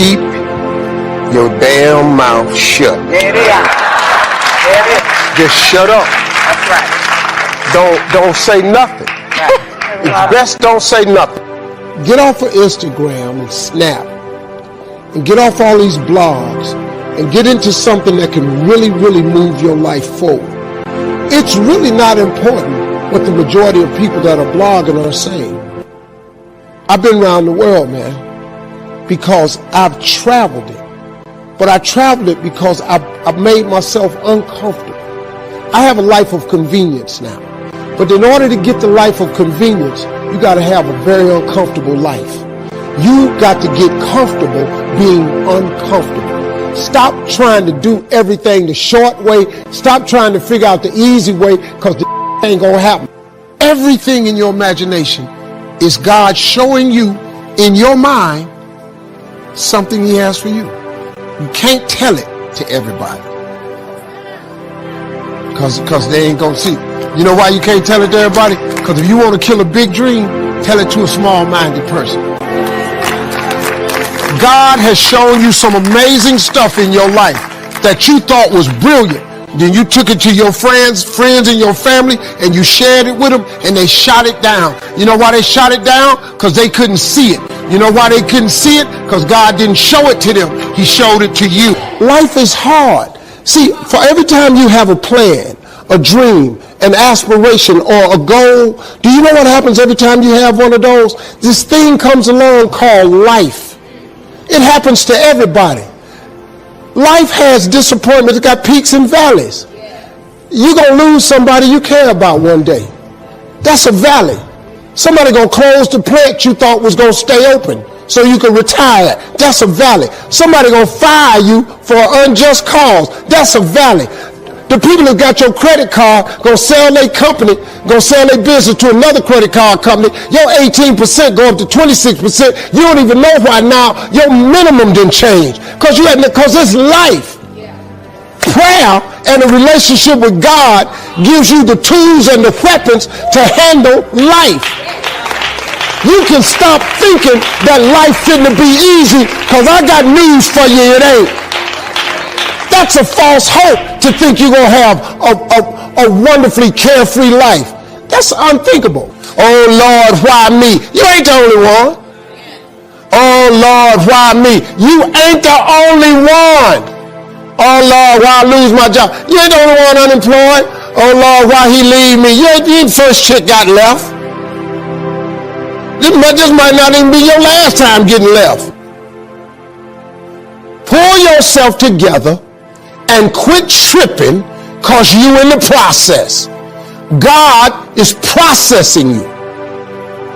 keep your damn mouth shut. There it is. There it is. Just shut up. That's right. Don't say nothing. Right. It's best don't say nothing. Get off of Instagram and Snap and get off all these blogs and get into something that can really, really move your life forward. It's really not important what the majority of people that are blogging are saying. I've been around the world, man, because I've traveled it. But I traveled it because I've made myself uncomfortable. I have a life of convenience now. But in order to get the life of convenience, you got to have a very uncomfortable life. You got to get comfortable being uncomfortable. Stop trying to do everything the short way. Stop trying to figure out the easy way, because the ain't gonna happen. Everything in your imagination is God showing you in your mind something he has for you. You can't tell it to everybody, because they ain't gonna see. You know why you can't tell it to everybody? Because if you want to kill a big dream, tell it to a small-minded person. God has shown you some amazing stuff in your life that you thought was brilliant. Then you took it to your friends and your family, and you shared it with them, and they shot it down. You know why they shot it down? Because they couldn't see it. You know why they couldn't see it? Because God didn't show it to them. He showed it to you. Life is hard. See, for every time you have a plan, a dream, an aspiration, or a goal, do you know what happens every time you have one of those? This thing comes along called life. It happens to everybody. Life has disappointments. It's got peaks and valleys. You're going to lose somebody you care about one day. That's a valley. Somebody going to close the plant you thought was going to stay open so you can retire. That's a valley. Somebody going to fire you for an unjust cause. That's a valley. The people that got your credit card going to sell their company, going to sell their business to another credit card company. Your 18% go up to 26%. You don't even know why now your minimum didn't change. Because it's life. Yeah. Prayer and a relationship with God gives you the tools and the weapons to handle life. You can stop thinking that life shouldn't be easy, because I got news for you, it ain't. That's a false hope to think you're going to have a wonderfully carefree life. That's unthinkable. Oh, Lord, why me? You ain't the only one. Oh, Lord, why me? You ain't the only one. Oh, Lord, why I lose my job? You ain't the only one unemployed. Oh, Lord, why he leave me? You ain't the first chick got left. This might not even be your last time getting left. Pull yourself together and quit tripping, because you in the process. God is processing you.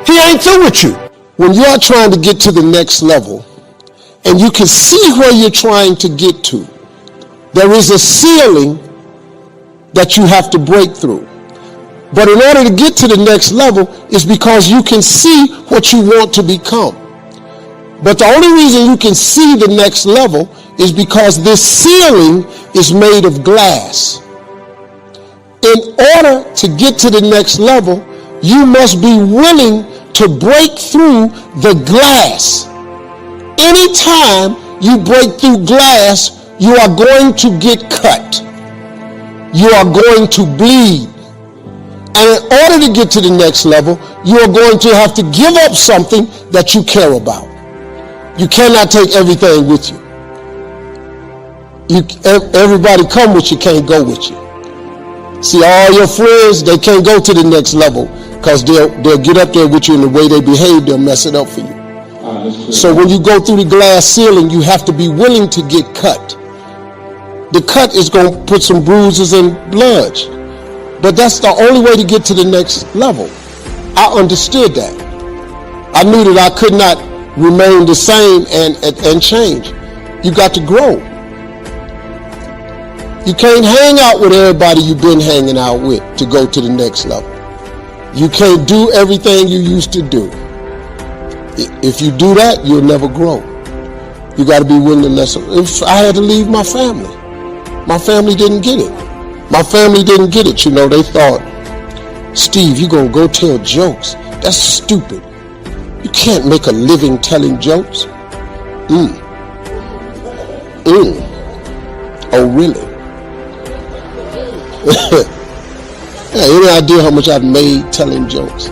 He ain't through with you. When you are trying to get to the next level and you can see where you're trying to get to, there is a ceiling that you have to break through. But in order to get to the next level is because you can see what you want to become. But the only reason you can see the next level is because this ceiling is made of glass. In order to get to the next level, you must be willing to break through the glass. Anytime you break through glass, you are going to get cut. You are going to bleed. And in order to get to the next level, you are going to have to give up something that you care about. You cannot take everything with you. Everybody come with you, can't go with you. See, all your friends, they can't go to the next level because they'll get up there with you, and the way they behave, they'll mess it up for you. So when you go through the glass ceiling, you have to be willing to get cut. The cut is going to put some bruises and blood, but that's the only way to get to the next level. I understood that. I knew that I could not remain the same and change. You got to grow. You can't hang out with everybody you've been hanging out with to go to the next level. You can't do everything you used to do. If you do that, you'll never grow. You got to be willing to listen. If I had to leave my family didn't get it. My family didn't get it. You know, they thought, Steve, you're going to go tell jokes. That's stupid. You can't make a living telling jokes. Oh, really? Yeah, any idea how much I've made telling jokes?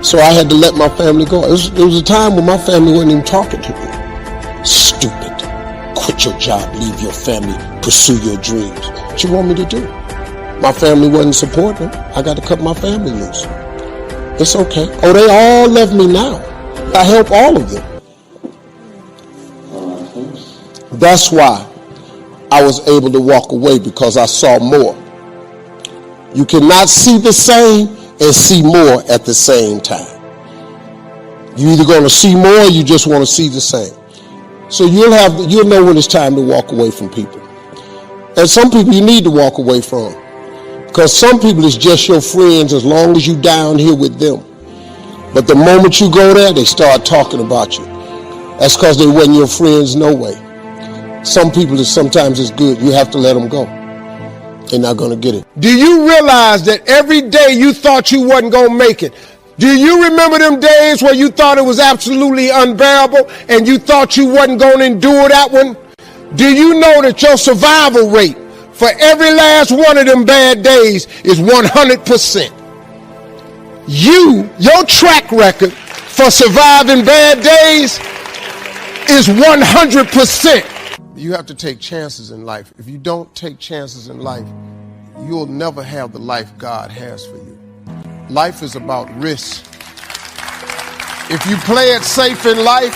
So I had to let my family go. It was a time when my family wasn't even talking to me. Stupid. Quit your job, leave your family, pursue your dreams. What you want me to do? My family wasn't supporting them. I got to cut my family loose. It's okay. Oh, they all love me now. I help all of them. That's why I was able to walk away, because I saw more. You cannot see the same and see more at the same time. You're either going to see more or you just want to see the same. So you'll know when it's time to walk away from people. And some people you need to walk away from, because some people is just your friends as long as you down here with them. But the moment you go there, they start talking about you. That's because they wasn't your friends no way. Some people is sometimes it's good. You have to let them go. They're not going to get it. Do you realize that every day you thought you wasn't going to make it? Do you remember them days where you thought it was absolutely unbearable and you thought you wasn't going to endure that one? Do you know that your survival rate for every last one of them bad days is 100%? Your track record for surviving bad days is 100%. You have to take chances in life. If you don't take chances in life, you'll never have the life God has for you. Life is about risk. If you play it safe in life,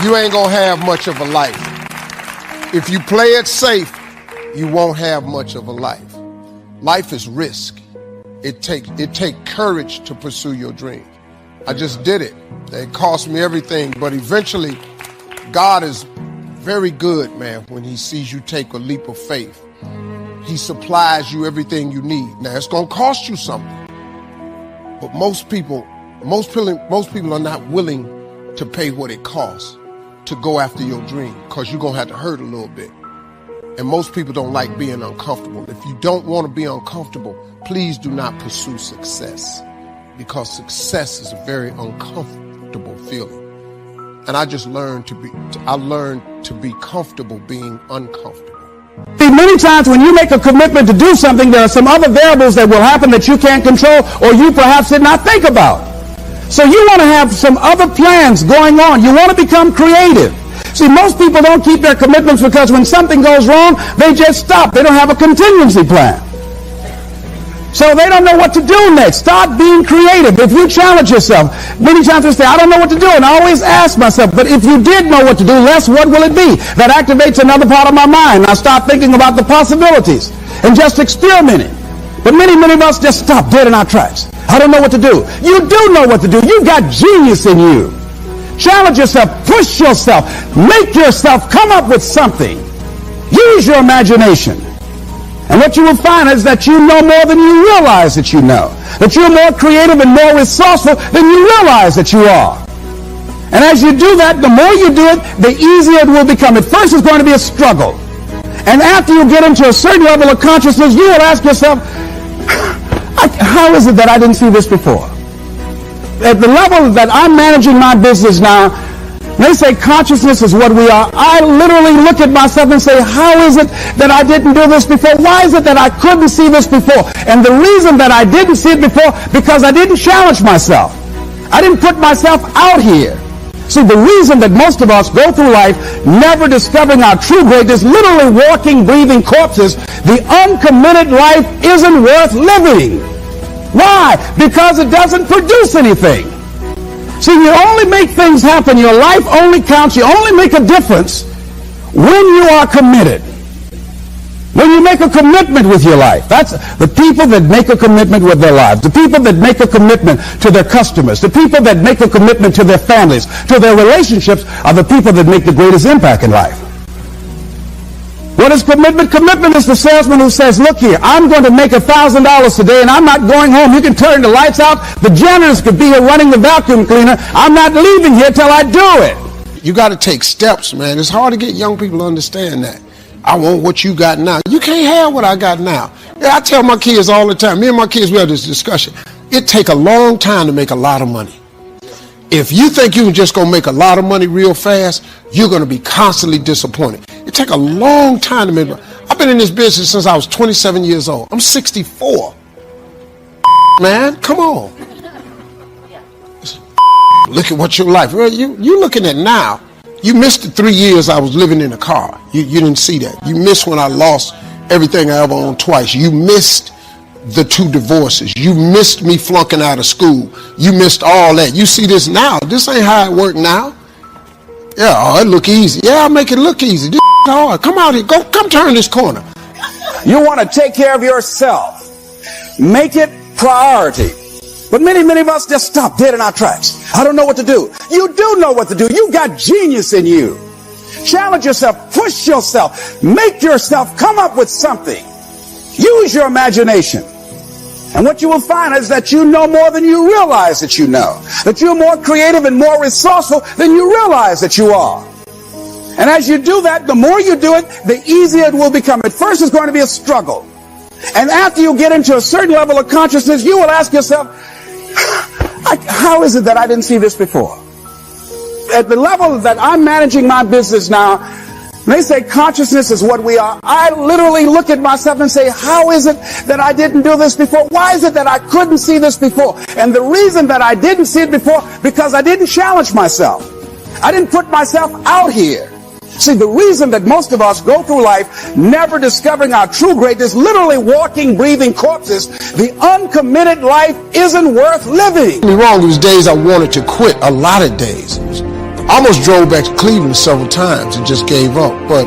you ain't gonna have much of a life. If you play it safe, you won't have much of a life. Life is risk. It take courage to pursue your dream. I just did it. It cost me everything, but eventually God is very good, man, when he sees you take a leap of faith. He supplies you everything you need. Now, it's going to cost you something. But most people are not willing to pay what it costs to go after your dream, because you're going to have to hurt a little bit. And most people don't like being uncomfortable. If you don't want to be uncomfortable, please do not pursue success, because success is a very uncomfortable feeling. And I just learned to be comfortable being uncomfortable. See, many times when you make a commitment to do something, there are some other variables that will happen that you can't control or you perhaps did not think about. So you want to have some other plans going on. You want to become creative. See, most people don't keep their commitments because when something goes wrong, they just stop. They don't have a contingency plan. So they don't know what to do next. Start being creative. If you challenge yourself, many times we say, I don't know what to do. And I always ask myself, but if you did know what to do, Les, what will it be? That activates another part of my mind. I start thinking about the possibilities and just experimenting. But many of us just stop dead in our tracks. I don't know what to do. You do know what to do. You've got genius in you. Challenge yourself. Push yourself. Make yourself come up with something. Use your imagination. And what you will find is that you know more than you realize that you know. That you're more creative and more resourceful than you realize that you are. And as you do that, the more you do it, the easier it will become. At first, it's going to be a struggle. And after you get into a certain level of consciousness, you will ask yourself, how is it that I didn't see this before? At the level that I'm managing my business now, they say consciousness is what we are. I literally look at myself and say, how is it that I didn't do this before? Why is it that I couldn't see this before? And the reason that I didn't see it before, because I didn't challenge myself. I didn't put myself out here. See, the reason that most of us go through life never discovering our true greatness, literally walking, breathing corpses, the uncommitted life isn't worth living. Why? Because it doesn't produce anything. See, you only make things happen. Your life only counts. You only make a difference when you are committed. When you make a commitment with your life. That's the people that make a commitment with their lives. The people that make a commitment to their customers. The people that make a commitment to their families, to their relationships, are the people that make the greatest impact in life. What is commitment? Commitment is the salesman who says, look here, I'm going to make $1,000 today and I'm not going home. You can turn the lights out. The janitors could be here running the vacuum cleaner. I'm not leaving here till I do it. You got to take steps, man. It's hard to get young people to understand that. I want what you got now. You can't have what I got now. Yeah, I tell my kids all the time. Me and my kids, we have this discussion. It take a long time to make a lot of money. If you think you're just going to make a lot of money real fast, you're going to be constantly disappointed. It take a long time to make. I've been in this business since I was 27 years old. I'm 64. Man, come on. Look at what your life. You looking at now. You missed the 3 years I was living in a car. You didn't see that. You missed when I lost everything I ever owned twice. You missed the 2 divorces. You missed me flunking out of school. You missed all that. You see this now. This ain't how it work now. Yeah, oh, it look easy. Yeah, I'll make it look easy. This hard. Come out here. Come turn this corner. You want to take care of yourself. Make it priority. But many of us just stop dead in our tracks. I don't know what to do. You do know what to do. You got genius in you. Challenge yourself. Push yourself. Make yourself come up with something. Use your imagination. And what you will find is that you know more than you realize that you know. That you're more creative and more resourceful than you realize that you are. And as you do that, the more you do it, the easier it will become. At first, it's going to be a struggle. And after you get into a certain level of consciousness, you will ask yourself, how is it that I didn't see this before? At the level that I'm managing my business now, they say consciousness is what we are. I literally look at myself and say, how is it that I didn't do this before? Why is it that I couldn't see this before? And the reason that I didn't see it before, because I didn't challenge myself. I didn't put myself out here. See, the reason that most of us go through life never discovering our true greatness, literally walking, breathing corpses, the uncommitted life isn't worth living. Don't get me wrong, there was days I wanted to quit, a lot of days. I almost drove back to Cleveland several times and just gave up, but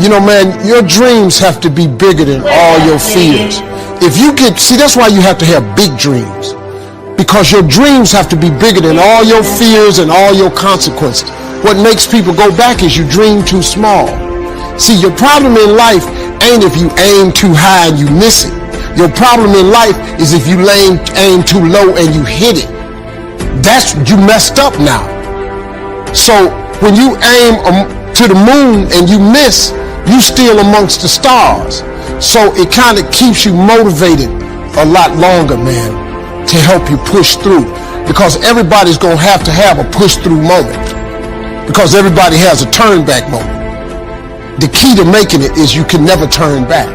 you know, man, your dreams have to be bigger than all your fears. If you see, that's why you have to have big dreams. Because your dreams have to be bigger than all your fears and all your consequences. What makes people go back is you dream too small. See, your problem in life ain't if you aim too high and you miss it. Your problem in life is if you aim too low and you hit it. You messed up now. So when you aim to the moon and you miss, you still amongst the stars. So it kind of keeps you motivated a lot longer, man, to help you push through, because everybody's gonna have to have a push through moment, because everybody has a turn back moment. The key to making it is you can never turn back.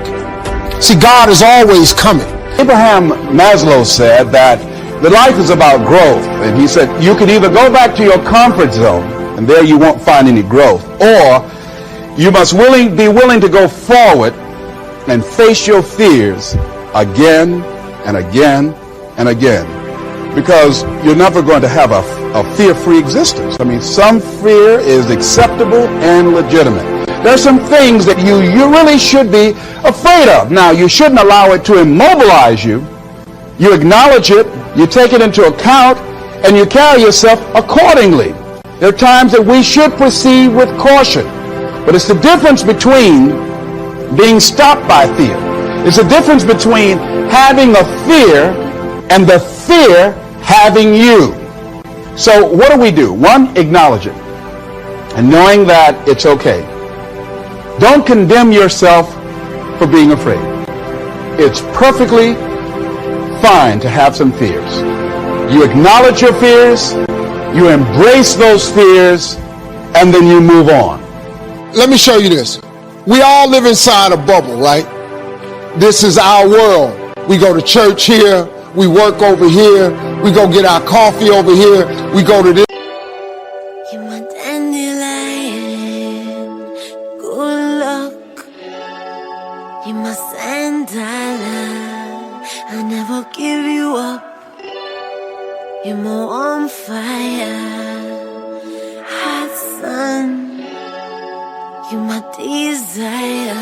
See, God is always coming. Abraham Maslow said that the life is about growth, and he said you can either go back to your comfort zone and there you won't find any growth, or you must be willing to go forward and face your fears again and again and again, because you're never going to have a fear-free existence. I mean, some fear is acceptable and legitimate. There's some things that you really should be afraid of. Now, you shouldn't allow it to immobilize you. You acknowledge it, you take it into account, and you carry yourself accordingly. There are times that we should proceed with caution, but it's the difference between being stopped by fear. It's the difference between having a fear and the fear having you. So what do? One, acknowledge it. And knowing that it's okay. Don't condemn yourself for being afraid. It's perfectly fine to have some fears. You acknowledge your fears, you embrace those fears, and then you move on. Let me show you this. We all live inside a bubble, right? This is our world. We go to church here, we work over here, we go get our coffee over here, we go to this. You're my dandelion, good luck. You're my sandalwood, I'll never give you up. You're my on fire, hot sun. You're my desire,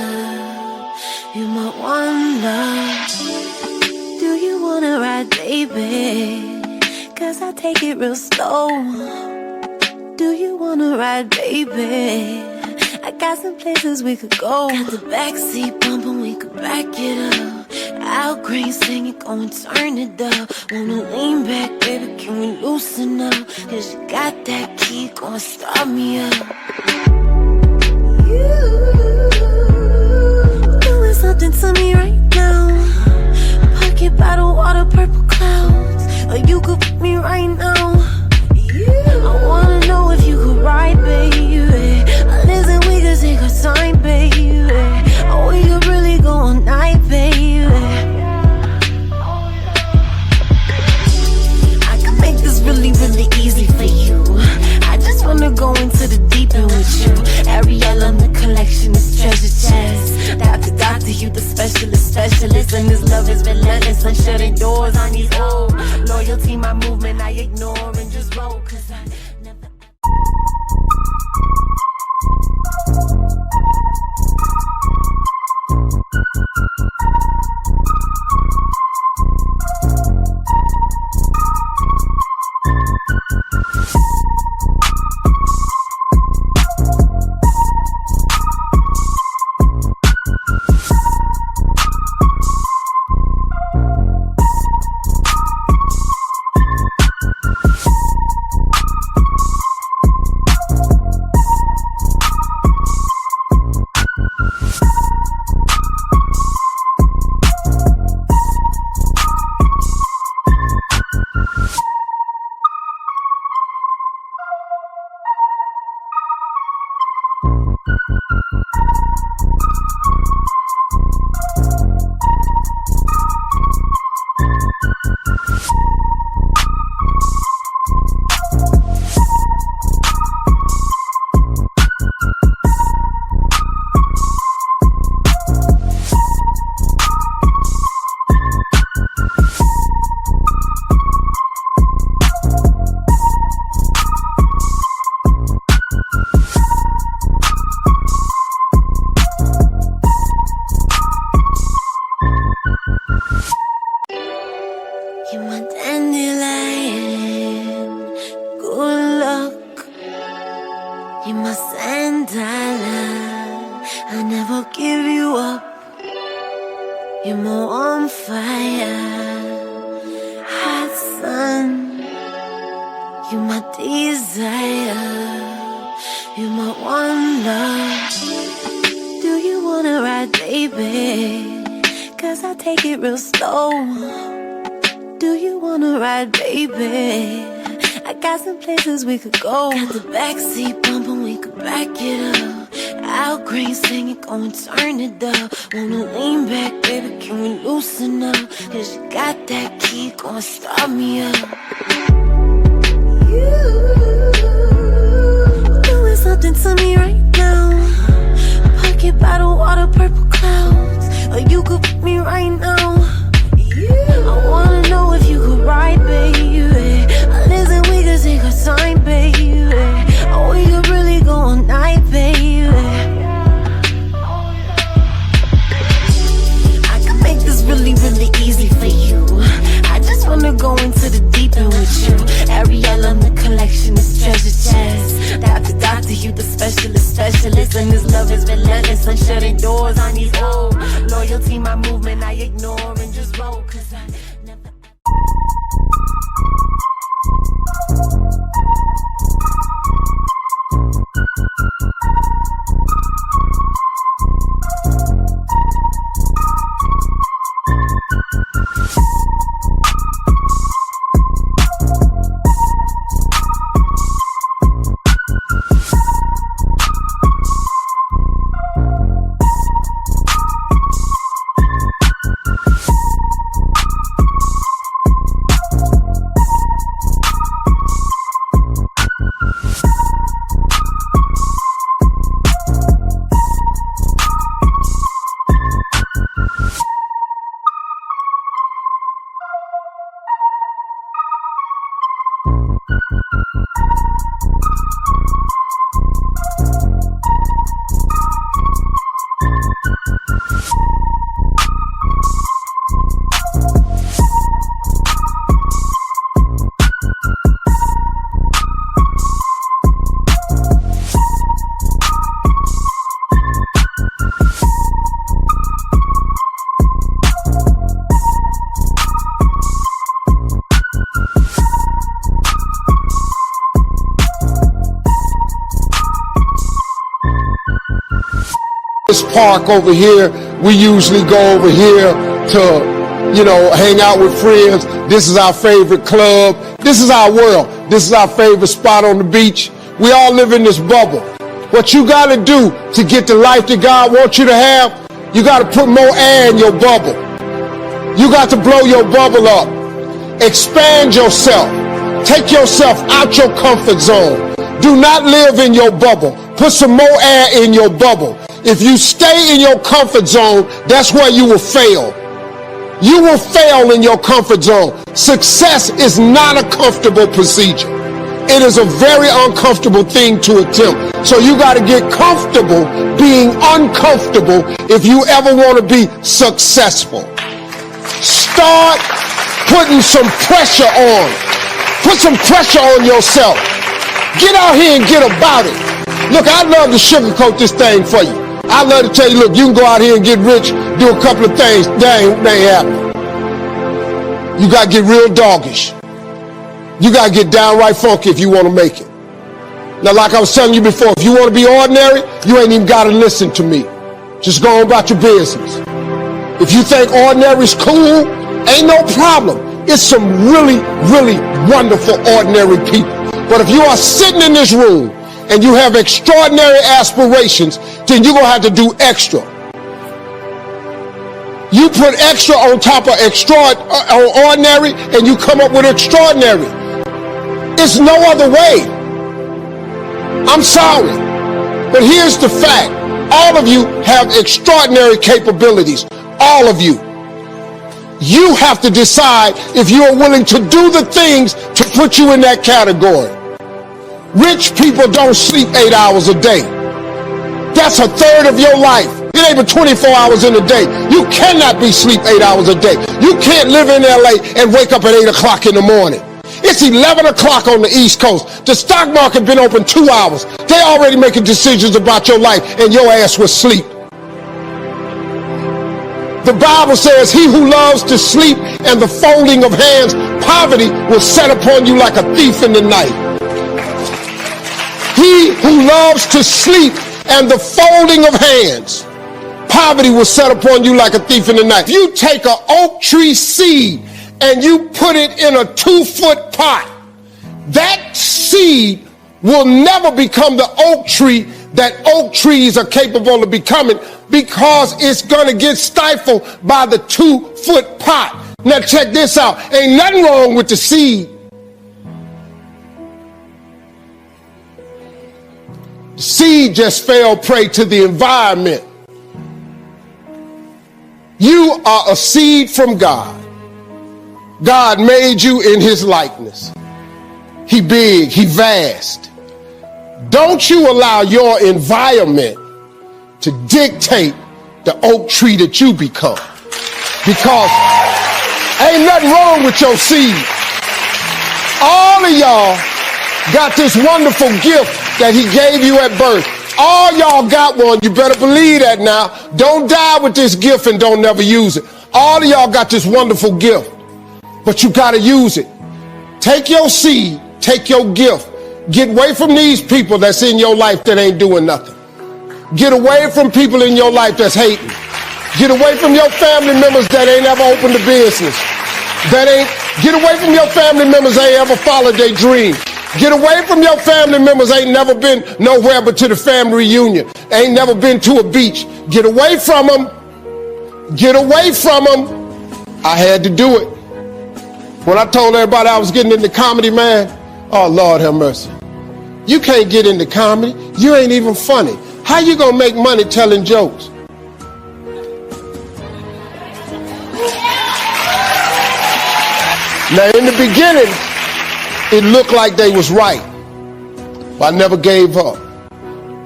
you're my one love. Do you wanna ride, baby? Cause I take it real slow. Do you wanna ride, baby? I got some places we could go. Got the backseat bumping, we could back it up. Al Green singing, go and turn it up. Wanna lean back, baby, can we loosen up? Cause you got that key, go and start me up. You doing something to me right now. Pocket bottle, water, purple clouds. Or you could put me right now. I wanna know specialist, and this love is relentless. I'm shutting doors on these old. Loyalty, my movement, I ignore and just roll, 'cause I never. You're my dandelion, good luck. You're my sandala, I'll never give you up. You're my on fire, hot sun. You're my desire, you're my one love. Do you wanna ride, baby? 'Cause I take it real slow. Do you wanna ride, baby? I got some places we could go. Got the backseat bumping, we could back it up. Al Green singing, go and turn it up. Wanna lean back, baby, can we loosen up? 'Cause you got that key, go and start me up. You doing something to me right now. Pocket bottle, water, purple clouds. Or you could put me right now. I wanna know if you could ride, baby. Listen, we could take our time, baby. Or we could really go all night, baby. I can make this really, really easy for you. I just wanna go into the deep end with you. Ariel on the collection is treasure chest. Doctor, you the specialist. And this love is relentless. I'm shutting doors on these old. Loyalty, my movement, I ignore and just roll, 'cause I never. This park over here, we usually go over here to, hang out with friends. This is our favorite club. This is our world. This is our favorite spot on the beach. We all live in this bubble. What you got to do to get the life that God wants you to have, you got to put more air in your bubble. You got to blow your bubble up. Expand yourself. Take yourself out your comfort zone. Do not live in your bubble. Put some more air in your bubble. If you stay in your comfort zone, that's where you will fail. You will fail in your comfort zone. Success is not a comfortable procedure. It is a very uncomfortable thing to attempt. So you got to get comfortable being uncomfortable if you ever want to be successful. Start putting some pressure on. Put some pressure on yourself. Get out here and get about it. Look, I love to sugarcoat this thing for you. I love to tell you, look, you can go out here and get rich, do a couple of things. They ain't happening. You got to get real doggish. You got to get downright funky if you want to make it. Now, like I was telling you before, if you want to be ordinary, you ain't even got to listen to me. Just go on about your business. If you think ordinary is cool, ain't no problem. It's some really, really wonderful ordinary people. But if you are sitting in this room and you have extraordinary aspirations, then you're going to have to do extra. You put extra on top of ordinary and you come up with extraordinary. It's no other way. I'm sorry. But here's the fact. All of you have extraordinary capabilities. All of you. You have to decide if you are willing to do the things to put you in that category. Rich people don't sleep 8 hours a day. That's a third of your life. It ain't but 24 hours in a day. You cannot be sleep 8 hours a day. You can't live in LA and wake up at 8 o'clock in the morning. It's 11 o'clock on the East Coast. The stock market been open 2 hours. They already making decisions about your life and your ass was asleep. The Bible says, he who loves to sleep and the folding of hands, poverty will set upon you like a thief in the night. He who loves to sleep and the folding of hands, poverty will set upon you like a thief in the night. If you take an oak tree seed and you put it in a 2-foot pot, that seed will never become the oak tree that oak trees are capable of becoming, because it's going to get stifled by the 2-foot pot. Now check this out. Ain't nothing wrong with the seed. The seed just fell prey to the environment. You are a seed from God. God made you in his likeness. He big, he vast. Don't you allow your environment to dictate the oak tree that you become. Because ain't nothing wrong with your seed. All of y'all got this wonderful gift that he gave you at birth. All y'all got one. You better believe that now. Don't die with this gift and don't never use it. All of y'all got this wonderful gift, but you got to use it. Take your seed, take your gift. Get away from these people that's in your life that ain't doing nothing. Get away from people in your life that's hating. Get away from your family members that ain't ever opened a business. Get away from your family members that ain't ever followed their dream. Get away from your family members ain't never been nowhere but to the family reunion. Ain't never been to a beach. Get away from them. Get away from them. I had to do it. When I told everybody I was getting into comedy, man, oh Lord have mercy. You can't get into comedy. You ain't even funny. How you gonna make money telling jokes? Now in the beginning, it looked like they was right, but I never gave up.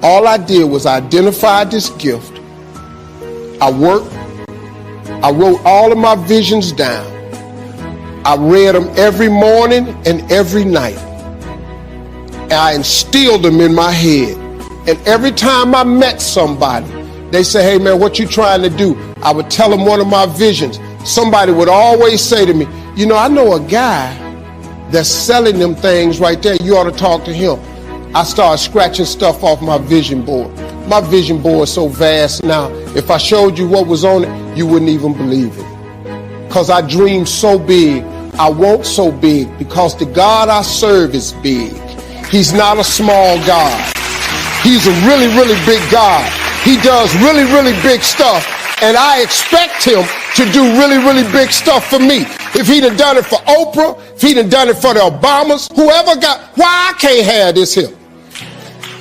All I did was identify this gift. I worked. I wrote all of my visions down. I read them every morning and every night. And I instilled them in my head. And every time I met somebody, they say, hey man, what you trying to do? I would tell them one of my visions. Somebody would always say to me, you know, I know a guy that's selling them things right there. You ought to talk to him. I started scratching stuff off my vision board. My vision board is so vast now. If I showed you what was on it, you wouldn't even believe it. Because I dream so big. I want so big because the God I serve is big. He's not a small God. He's a really, really big God. He does really, really big stuff. And I expect him to do really, really big stuff for me. If he'd have done it for Oprah, if he'd have done it for the Obamas, whoever got, why I can't have this here?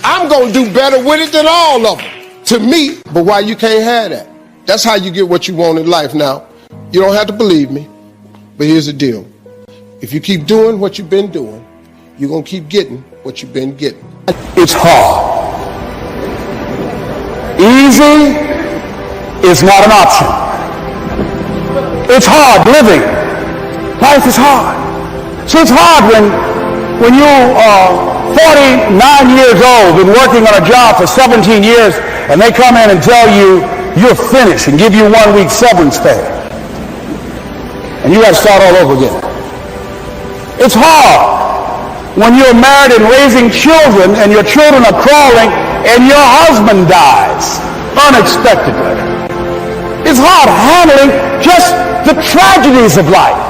I'm going to do better with it than all of them, to me. But why you can't have that? That's how you get what you want in life now. You don't have to believe me, but here's the deal. If you keep doing what you've been doing, you're going to keep getting what you've been getting. It's hard. Easy is not an option. It's hard living. Life is hard. So it's hard when you are 49 years old, been working on a job for 17 years, and they come in and tell you you're finished and give you 1 week severance pay. And you got to start all over again. It's hard when you're married and raising children and your children are crawling and your husband dies unexpectedly. It's hard handling just the tragedies of life.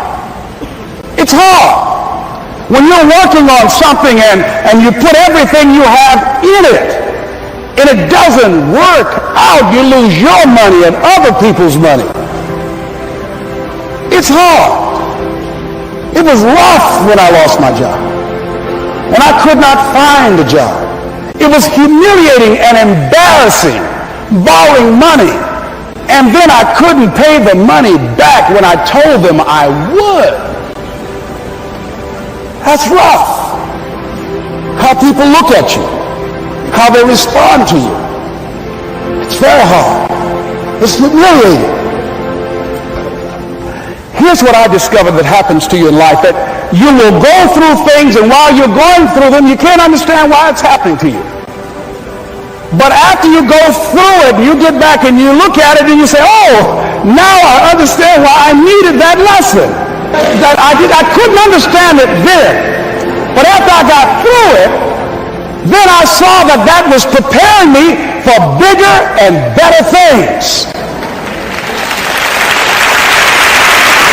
It's hard when you're working on something and you put everything you have in it and it doesn't work out. You lose your money and other people's money. It's hard. It was rough when I lost my job, and I could not find a job. It was humiliating and embarrassing, borrowing money, and then I couldn't pay the money back when I told them I would. That's rough. How people look at you, how they respond to you. It's very hard. It's humiliating. Here's what I discovered that happens to you in life, that you will go through things, and while you're going through them, you can't understand why it's happening to you. But after you go through it, you get back and you look at it and you say, oh, now I understand why I needed that lesson. That I couldn't understand it then. But after I got through it, then I saw that that was preparing me for bigger and better things.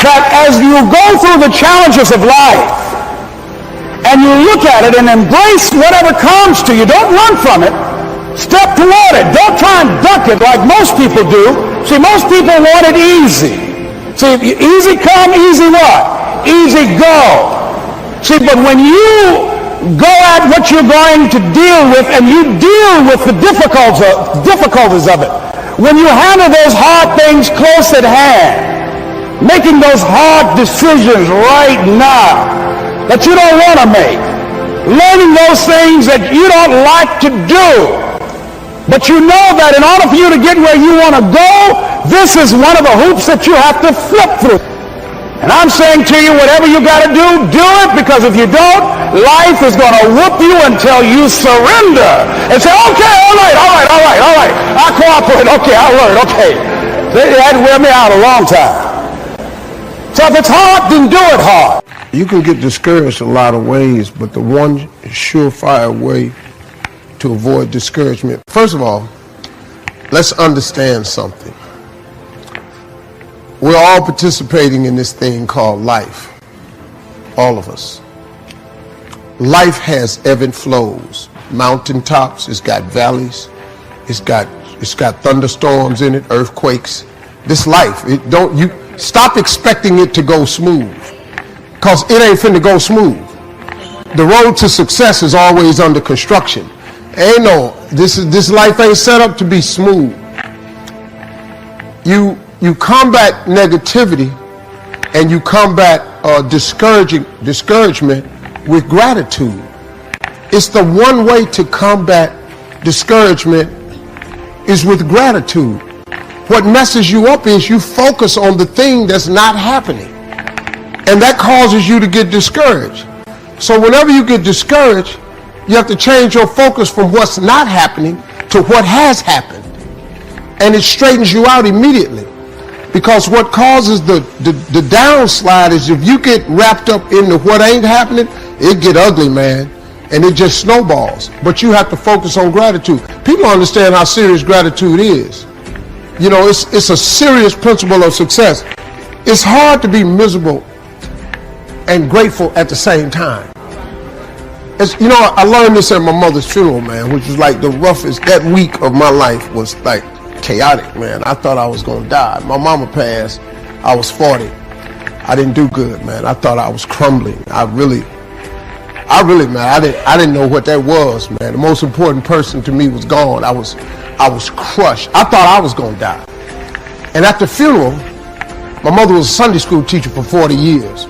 That as you go through the challenges of life and you look at it and embrace whatever comes to you, don't run from it. Step toward it. Don't try and duck it like most people do. See, most people want it easy. See, easy come, easy what? Easy go. See, but when you go at what you're going to deal with and you deal with the difficulties of it, when you handle those hard things close at hand, making those hard decisions right now that you don't want to make, learning those things that you don't like to do, but you know that in order for you to get where you want to go, this is one of the hoops that you have to flip through. And I'm saying to you, whatever you got to do it, because if you don't, life is going to whoop you until you surrender and say, okay, all right, I'll cooperate, okay, I'll learn, okay. They had to wear me out a long time. So if it's hard, then do it hard. You can get discouraged a lot of ways, but the one surefire way to avoid discouragement, first of all, let's understand something. We're all participating in this thing called life. All of us. Life has ebb and flows. Mountaintops, it's got valleys, it's got thunderstorms in it, earthquakes. This life, stop expecting it to go smooth, because it ain't finna go smooth. The road to success is always under construction. This life ain't set up to be smooth. You combat negativity and you combat discouragement with gratitude. It's the one way to combat discouragement is with gratitude. What messes you up is you focus on the thing that's not happening, and that causes you to get discouraged. So whenever you get discouraged, you have to change your focus from what's not happening to what has happened, and it straightens you out immediately. Because what causes the downslide is if you get wrapped up into what ain't happening, it get ugly, man, and it just snowballs. But you have to focus on gratitude. People understand how serious gratitude is. You know, it's a serious principle of success. It's hard to be miserable and grateful at the same time. You know, I learned this at my mother's funeral, man, which was like the roughest. That week of my life was like chaotic, man. I thought I was gonna die. My mama passed. I was 40. I didn't do good, man. I thought I was crumbling. I really, man, I didn't know what that was, man. The most important person to me was gone. I was crushed. I thought I was gonna die. And at the funeral, My mother was a Sunday school teacher for 40 years.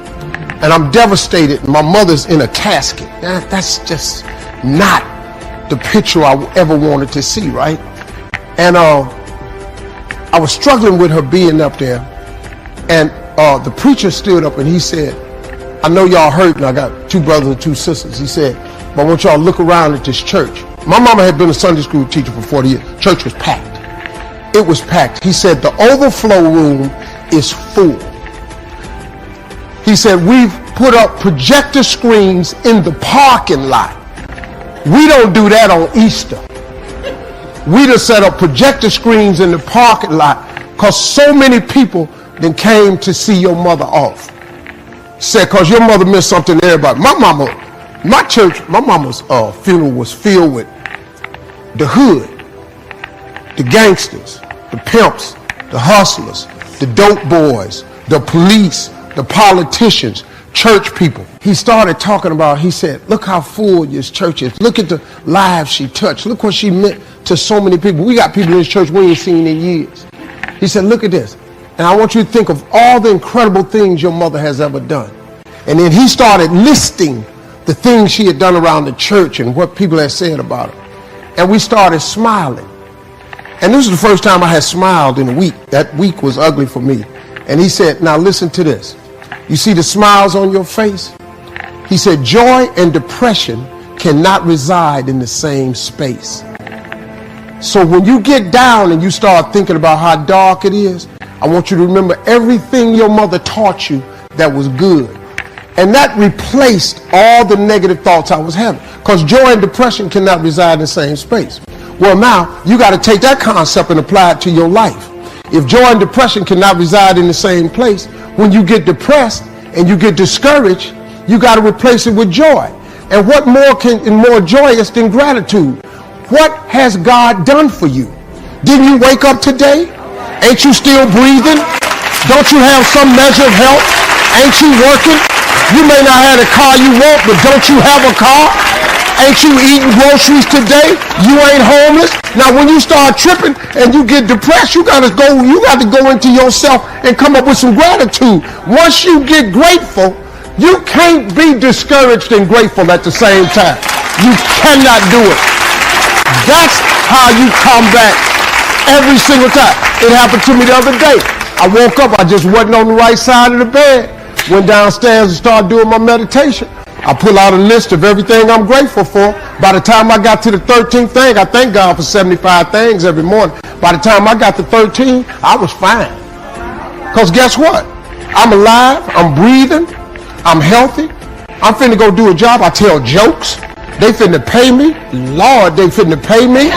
And I'm devastated. My mother's in a casket. That's just not the picture I ever wanted to see, right? And I was struggling with her being up there. And the preacher stood up and he said, I know y'all hurting. I got 2 brothers and 2 sisters. He said, but I want y'all to look around at this church. My mama had been a Sunday school teacher for 40 years. Church was packed. It was packed. He said, the overflow room is full. He said, we've put up projector screens in the parking lot. We don't do that on Easter. We just set up projector screens in the parking lot because so many people then came to see your mother off. Said, because your mother missed something to everybody. My mama's funeral was filled with the hood, the gangsters, the pimps, the hustlers, the dope boys, the police, the politicians, church people. He started talking about, he said, look how full this church is. Look at the lives she touched. Look what she meant to so many people. We got people in this church we ain't seen in years. He said, look at this. And I want you to think of all the incredible things your mother has ever done. And then he started listing the things she had done around the church and what people had said about her. And we started smiling. And this was the first time I had smiled in a week. That week was ugly for me. And he said, now listen to this. You see the smiles on your face? He said, joy and depression cannot reside in the same space. So when you get down and you start thinking about how dark it is, I want you to remember everything your mother taught you that was good. And that replaced all the negative thoughts I was having. Because joy and depression cannot reside in the same space. Well, now you got to take that concept and apply it to your life. If joy and depression cannot reside in the same place, when you get depressed and you get discouraged, you got to replace it with joy. And what more joyous than gratitude? What has God done for you? Didn't you wake up today? Ain't you still breathing? Don't you have some measure of health? Ain't you working? You may not have the car you want, but don't you have a car? Ain't you eating groceries today? You ain't homeless? Now when you start tripping and you get depressed, you got to go into yourself and come up with some gratitude. Once you get grateful, you can't be discouraged and grateful at the same time. You cannot do it. That's how you come back every single time. It happened to me the other day. I woke up, I just wasn't on the right side of the bed. Went downstairs and started doing my meditation. I pull out a list of everything I'm grateful for. By the time I got to the 13th thing, I thank God for 75 things every morning. By the time I got to 13, I was fine. Because guess what? I'm alive, I'm breathing, I'm healthy. I'm finna go do a job. I tell jokes. They finna pay me. Lord, they finna pay me.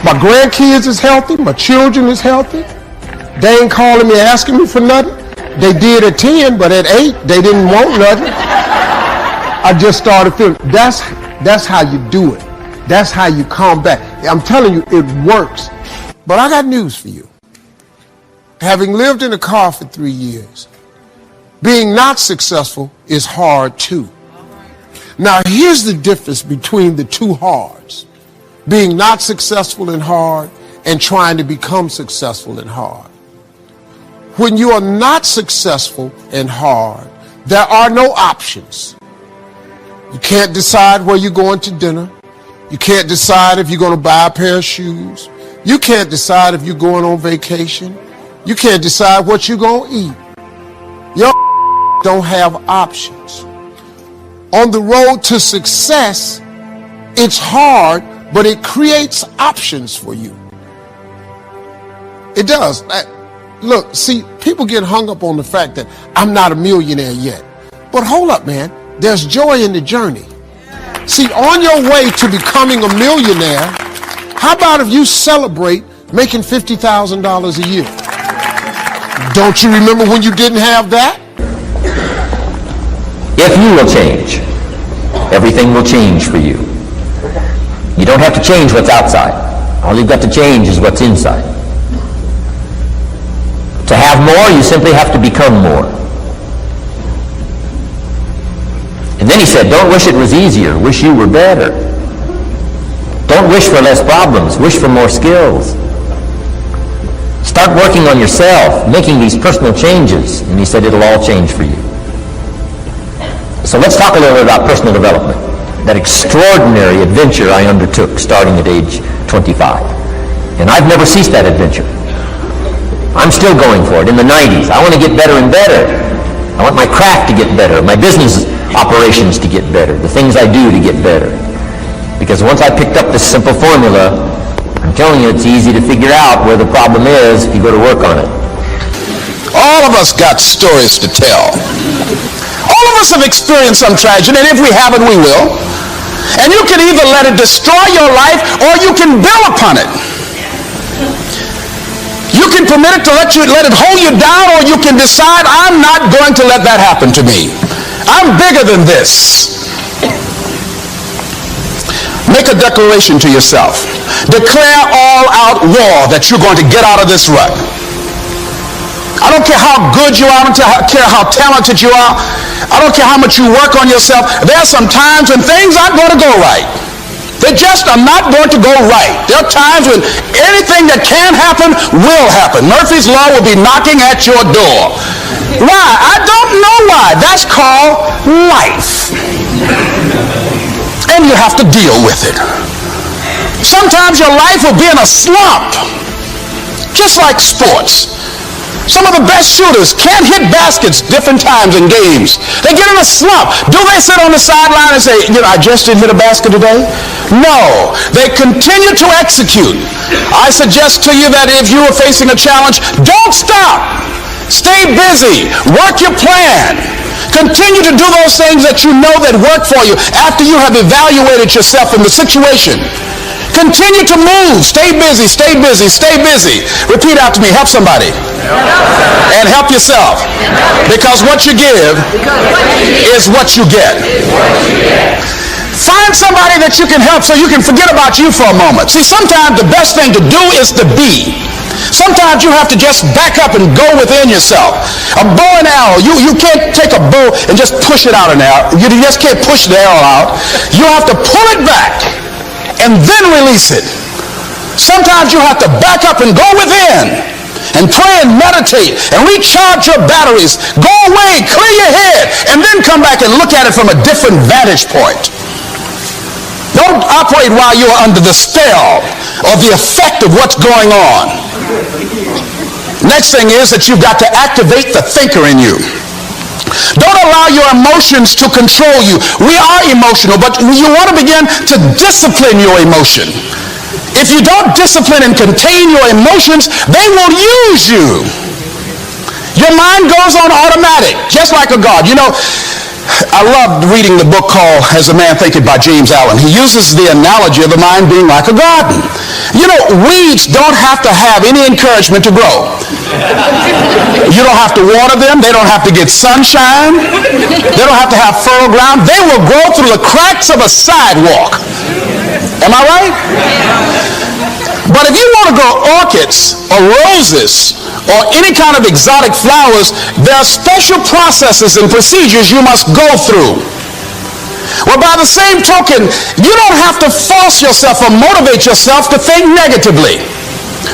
My grandkids is healthy. My children is healthy. They ain't calling me asking me for nothing. They did at 10, but at 8, they didn't want nothing. I just started feeling, that's how you do it. That's how you come back. I'm telling you, it works. But I got news for you. Having lived in a car for 3 years, being not successful is hard too. Now here's the difference between the two hards. Being not successful and hard and trying to become successful and hard. When you are not successful and hard, there are no options. You can't decide where you're going to dinner. You can't decide if you're going to buy a pair of shoes. You can't decide if you're going on vacation. You can't decide what you're going to eat. Your don't have options. On the road to success, it's hard, but it creates options for you. It does. Look, see, people get hung up on the fact that I'm not a millionaire yet. But hold up, man. There's joy in the journey. See, on your way to becoming a millionaire, how about if you celebrate making $50,000 a year? Don't you remember when you didn't have that? If you will change, everything will change for you. You don't have to change what's outside. All you've got to change is what's inside. To have more, you simply have to become more. And then he said, don't wish it was easier, wish you were better. Don't wish for less problems, wish for more skills. Start working on yourself, making these personal changes. And he said it'll all change for you. So let's talk a little bit about personal development. That extraordinary adventure I undertook starting at age 25. And I've never ceased that adventure. I'm still going for it in the 90s. I want to get better and better. I want my craft to get better, my business operations to get better, the things I do to get better. Because once I picked up this simple formula, I'm telling you, it's easy to figure out where the problem is if you go to work on it. All of us got stories to tell. All of us have experienced some tragedy, and if we haven't, we will. And you can either let it destroy your life, or you can build upon it. You can permit it to let it hold you down, or you can decide, I'm not going to let that happen to me. I'm bigger than this. Make a declaration to yourself. Declare all-out war that you're going to get out of this rut. I don't care how good you are. I don't care how talented you are. I don't care how much you work on yourself. There are some times when things aren't going to go right. They just are not going to go right. There are times when anything that can happen will happen. Murphy's Law will be knocking at your door. Why? I don't know why. That's called life. And you have to deal with it. Sometimes your life will be in a slump, just like sports. Some of the best shooters can't hit baskets different times in games. They get in a slump. Do they sit on the sideline and say, I just didn't hit a basket today? No. They continue to execute. I suggest to you that if you are facing a challenge, don't stop. Stay busy. Work your plan. Continue to do those things that you know that work for you after you have evaluated yourself in the situation. Continue to move. Stay busy, stay busy, stay busy. Repeat after me. Help somebody. And help yourself. Because what you give is what you get. Find somebody that you can help so you can forget about you for a moment. See, sometimes the best thing to do is to be. Sometimes you have to just back up and go within yourself. A bow and arrow, you can't take a bow and just push it out an arrow. You just can't push the arrow out. You have to pull it back and then release it. Sometimes you have to back up and go within and pray and meditate and recharge your batteries. Go away, clear your head, and then come back and look at it from a different vantage point. Don't operate while you're under the spell or the effect of what's going on. Next thing is that you've got to activate the thinker in you. Don't allow your emotions to control you. We are emotional, but you want to begin to discipline your emotion. If you don't discipline and contain your emotions, they will use you. Your mind goes on automatic, just like a God. I loved reading the book called As a Man Thinketh by James Allen. He uses the analogy of the mind being like a garden. Weeds don't have to have any encouragement to grow. You don't have to water them. They don't have to get sunshine. They don't have to have fertile ground. They will grow through the cracks of a sidewalk. Am I right? But if you want to grow orchids or roses or any kind of exotic flowers, there are special processes and procedures you must go through. Well, by the same token, you don't have to force yourself or motivate yourself to think negatively,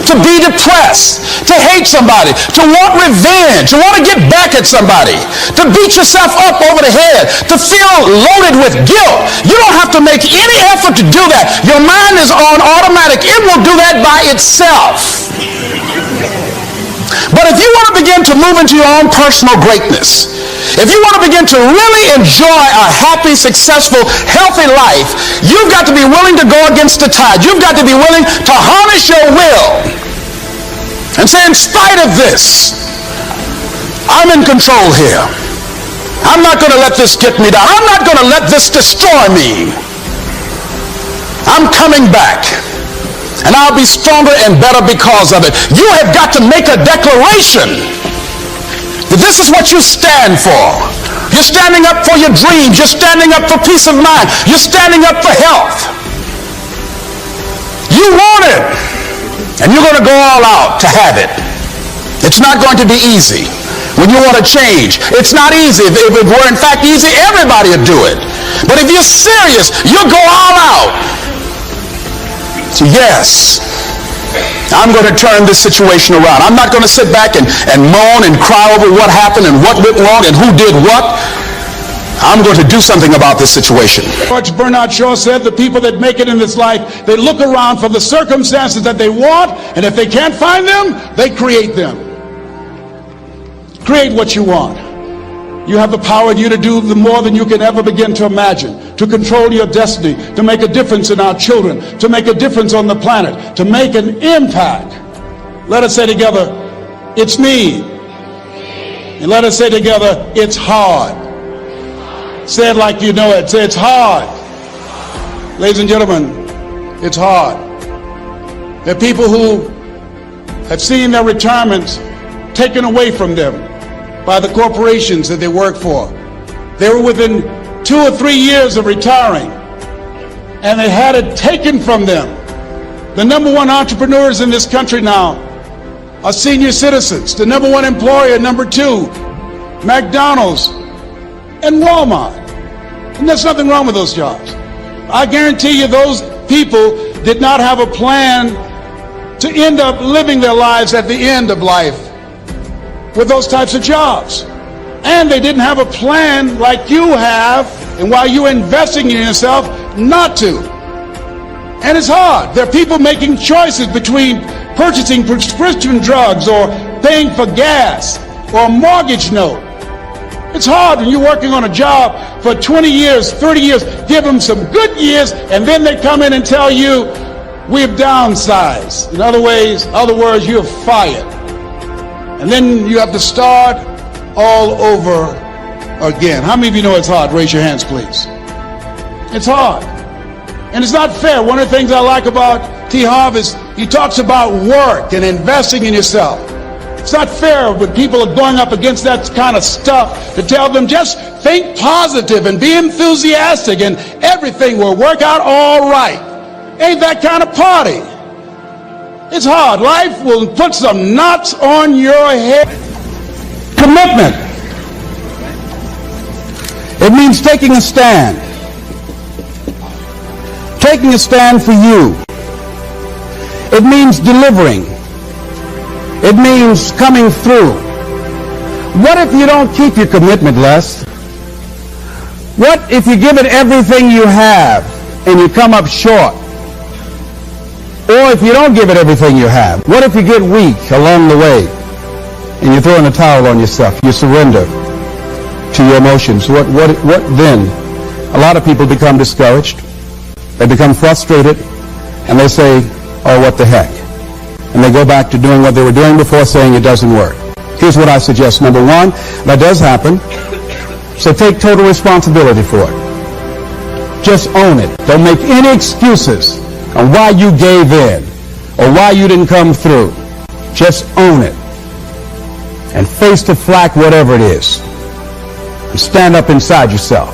to be depressed, to hate somebody, to want revenge, to want to get back at somebody, to beat yourself up over the head, to feel loaded with guilt. You don't have to make any effort to do that. Your mind is on automatic. It will do that by itself. But if you want to begin to move into your own personal greatness, if you want to begin to really enjoy a happy, successful, healthy life, you've got to be willing to go against the tide. You've got to be willing to harness your will and say, in spite of this, I'm in control here. I'm not going to let this get me down. I'm not going to let this destroy me. I'm coming back. And I'll be stronger and better because of it. You have got to make a declaration that this is what you stand for. You're standing up for your dreams. You're standing up for peace of mind. You're standing up for health. You want it. And you're going to go all out to have it. It's not going to be easy. When you want to change, it's not easy. If it were in fact easy, everybody would do it. But if you're serious, you'll go all out. So yes, I'm going to turn this situation around. I'm not going to sit back and moan and cry over what happened and what went wrong and who did what. I'm going to do something about this situation. George Bernard Shaw said the people that make it in this life, they look around for the circumstances that they want, and if they can't find them, they create them. Create what you want. You have the power in you to do more than you can ever begin to imagine, to control your destiny, to make a difference in our children, to make a difference on the planet, to make an impact. Let us say together, it's me. And let us say together, it's hard. Say it like you know it. Say, it's hard. Ladies and gentlemen, it's hard. There are people who have seen their retirements taken away from them by the corporations that they work for. They were within 2 or 3 years of retiring, and they had it taken from them. The #1 entrepreneurs in this country now are senior citizens. The #1 employer, #2, McDonald's and Walmart. And there's nothing wrong with those jobs. I guarantee you those people did not have a plan to end up living their lives at the end of life with those types of jobs. And they didn't have a plan like you have, and while you're investing in yourself, not to. And it's hard. There are people making choices between purchasing prescription drugs or paying for gas or a mortgage note. It's hard when you're working on a job for 20 years, 30 years, give them some good years, and then they come in and tell you, we've downsized. In other words, you're fired. And then you have to start all over again. How many of you know it's hard? Raise your hands, please. It's hard. And it's not fair. One of the things I like about T. Harv is he talks about work and investing in yourself. It's not fair when people are going up against that kind of stuff to tell them just think positive and be enthusiastic and everything will work out all right. Ain't that kind of party. It's hard. Life will put some knots on your head. Commitment. It means taking a stand. Taking a stand for you. It means delivering. It means coming through. What if you don't keep your commitment, Les? What if you give it everything you have and you come up short? Or if you don't give it everything you have, what if you get weak along the way and you throw in a towel on yourself? You surrender to your emotions. What then? A lot of people become discouraged. They become frustrated and they say, oh, what the heck? And they go back to doing what they were doing before, saying it doesn't work. Here's what I suggest. Number one, that does happen. So take total responsibility for it. Just own it. Don't make any excuses on why you gave in or why you didn't come through. Just own it. And face the flak, whatever it is. And stand up inside yourself.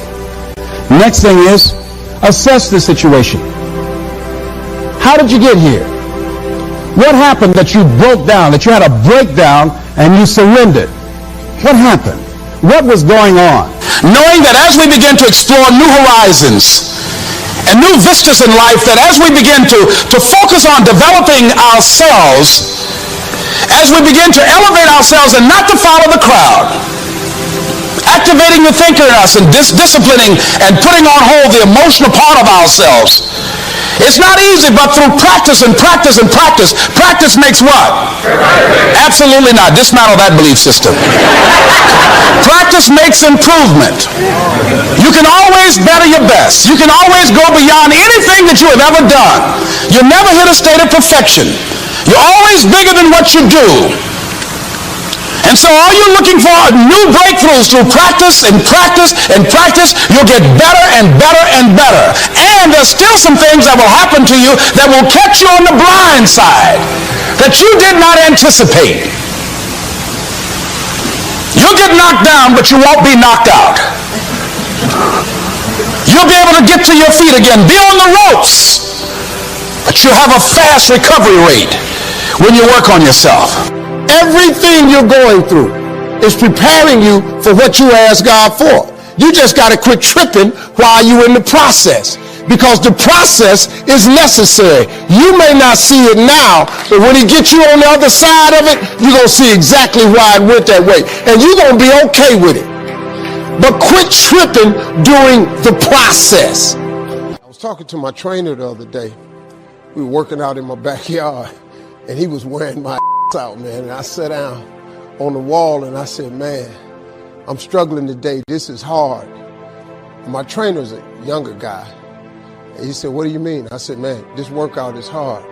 Next thing is, assess the situation. How did you get here? What happened that you broke down, that you had a breakdown and you surrendered? What happened? What was going on? Knowing that as we begin to explore new horizons and new vistas in life, that as we begin to focus on developing ourselves, as we begin to elevate ourselves and not to follow the crowd, activating the thinker in us and disciplining and putting on hold the emotional part of ourselves. It's not easy, but through practice and practice and practice. Practice makes what? Absolutely not. Dismantle that belief system. Practice makes improvement. You can always better your best. You can always go beyond anything that you have ever done. You never hit a state of perfection. You're always bigger than what you do. And so all you're looking for are new breakthroughs through practice and practice and practice. You'll get better and better and better. And there's still some things that will happen to you that will catch you on the blind side that you did not anticipate. You'll get knocked down, but you won't be knocked out. You'll be able to get to your feet again, be on the ropes, but you'll have a fast recovery rate when you work on yourself. Everything you're going through is preparing you for what you ask God for. You just got to quit tripping while you're in the process. because the process is necessary. You may not see it now, but when he gets you on the other side of it, you're going to see exactly why it went that way. And you're going to be okay with it. But quit tripping during the process. I was talking to my trainer the other day. We were working out in my backyard, and he was wearing my out, man. And I sat down on the wall, and I said, man, I'm struggling today. This is hard. And my trainer's a younger guy. And he said, what do you mean? I said, man, this workout is hard.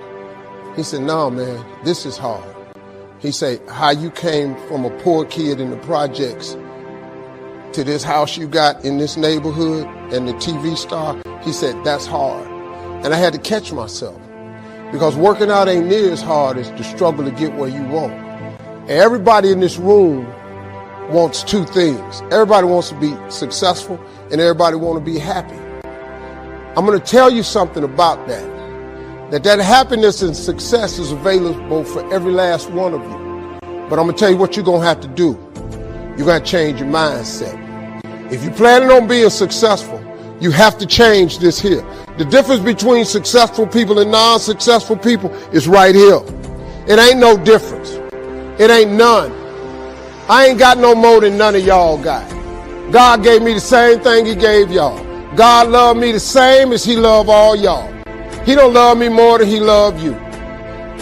He said, no, man, this is hard. He said, how you came from a poor kid in the projects to this house you got in this neighborhood and the TV star, he said, that's hard. And I had to catch myself, because working out ain't near as hard as the struggle to get where you want. And everybody in this room wants two things. Everybody wants to be successful, and everybody wants to be happy. I'm going to tell you something about that happiness and success is available for every last one of you. But I'm going to tell you what you're going to have to do. You're going to change your mindset. If you're planning on being successful, you have to change this here. The difference between successful people and non-successful people is right here. It ain't no difference. It ain't none. I ain't got no more than none of y'all got. God gave me the same thing he gave y'all. God loved me the same as he loved all y'all. He don't love me more than he loved you.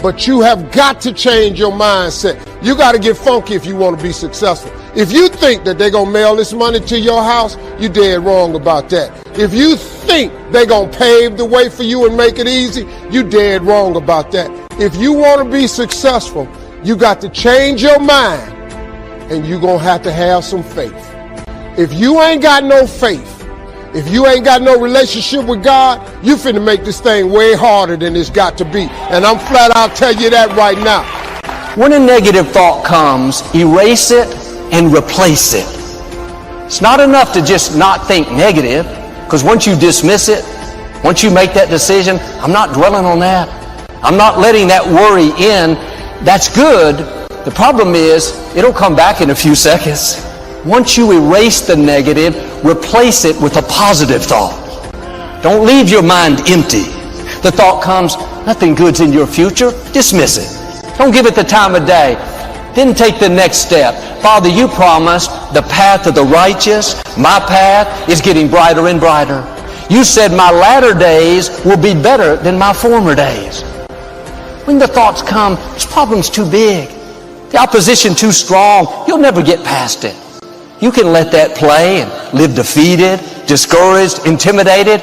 But you have got to change your mindset. You got to get funky if you want to be successful. If you think that they're going to mail this money to your house, you're dead wrong about that. If you think they're going to pave the way for you and make it easy, you're dead wrong about that. If you want to be successful, you got to change your mind, and you're going to have some faith. If you ain't got no faith, if you ain't got no relationship with God, you finna make this thing way harder than it's got to be. And I'm flat out tell you that right now. When a negative thought comes, erase it and replace it. It's not enough to just not think negative, because once you dismiss it, once you make that decision, I'm not dwelling on that. I'm not letting that worry in. That's good. The problem is, it'll come back in a few seconds. Once you erase the negative, replace it with a positive thought. Don't leave your mind empty. The thought comes, nothing good's in your future. Dismiss it. Don't give it the time of day. Then take the next step. Father, you promised the path of the righteous. My path is getting brighter and brighter. You said my latter days will be better than my former days. When the thoughts come, this problem's too big. The opposition too strong. You'll never get past it. You can let that play and live defeated, discouraged, intimidated,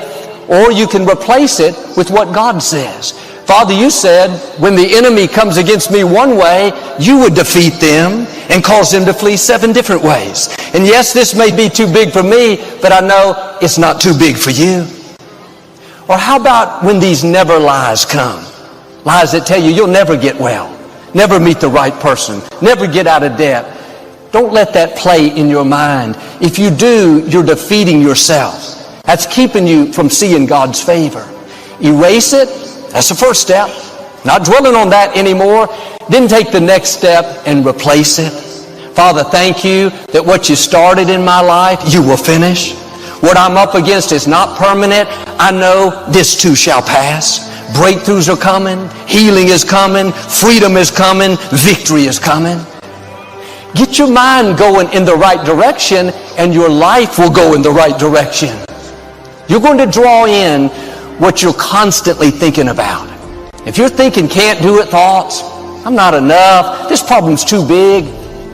or you can replace it with what God says. Father, you said when the enemy comes against me one way, you would defeat them and cause them to flee 7 different ways. And yes, this may be too big for me, but I know it's not too big for you. Or how about when these never lies come? Lies that tell you you'll never get well, never meet the right person, never get out of debt. Don't let that play in your mind. If you do, you're defeating yourself. That's keeping you from seeing God's favor. Erase it. That's the first step. Not dwelling on that anymore. Then take the next step and replace it. Father, thank you that what you started in my life, you will finish. What I'm up against is not permanent. I know this too shall pass. Breakthroughs are coming. Healing is coming. Freedom is coming. Victory is coming. Get your mind going in the right direction, and your life will go in the right direction. You're going to draw in what you're constantly thinking about. If you're thinking can't do it thoughts, I'm not enough, this problem's too big,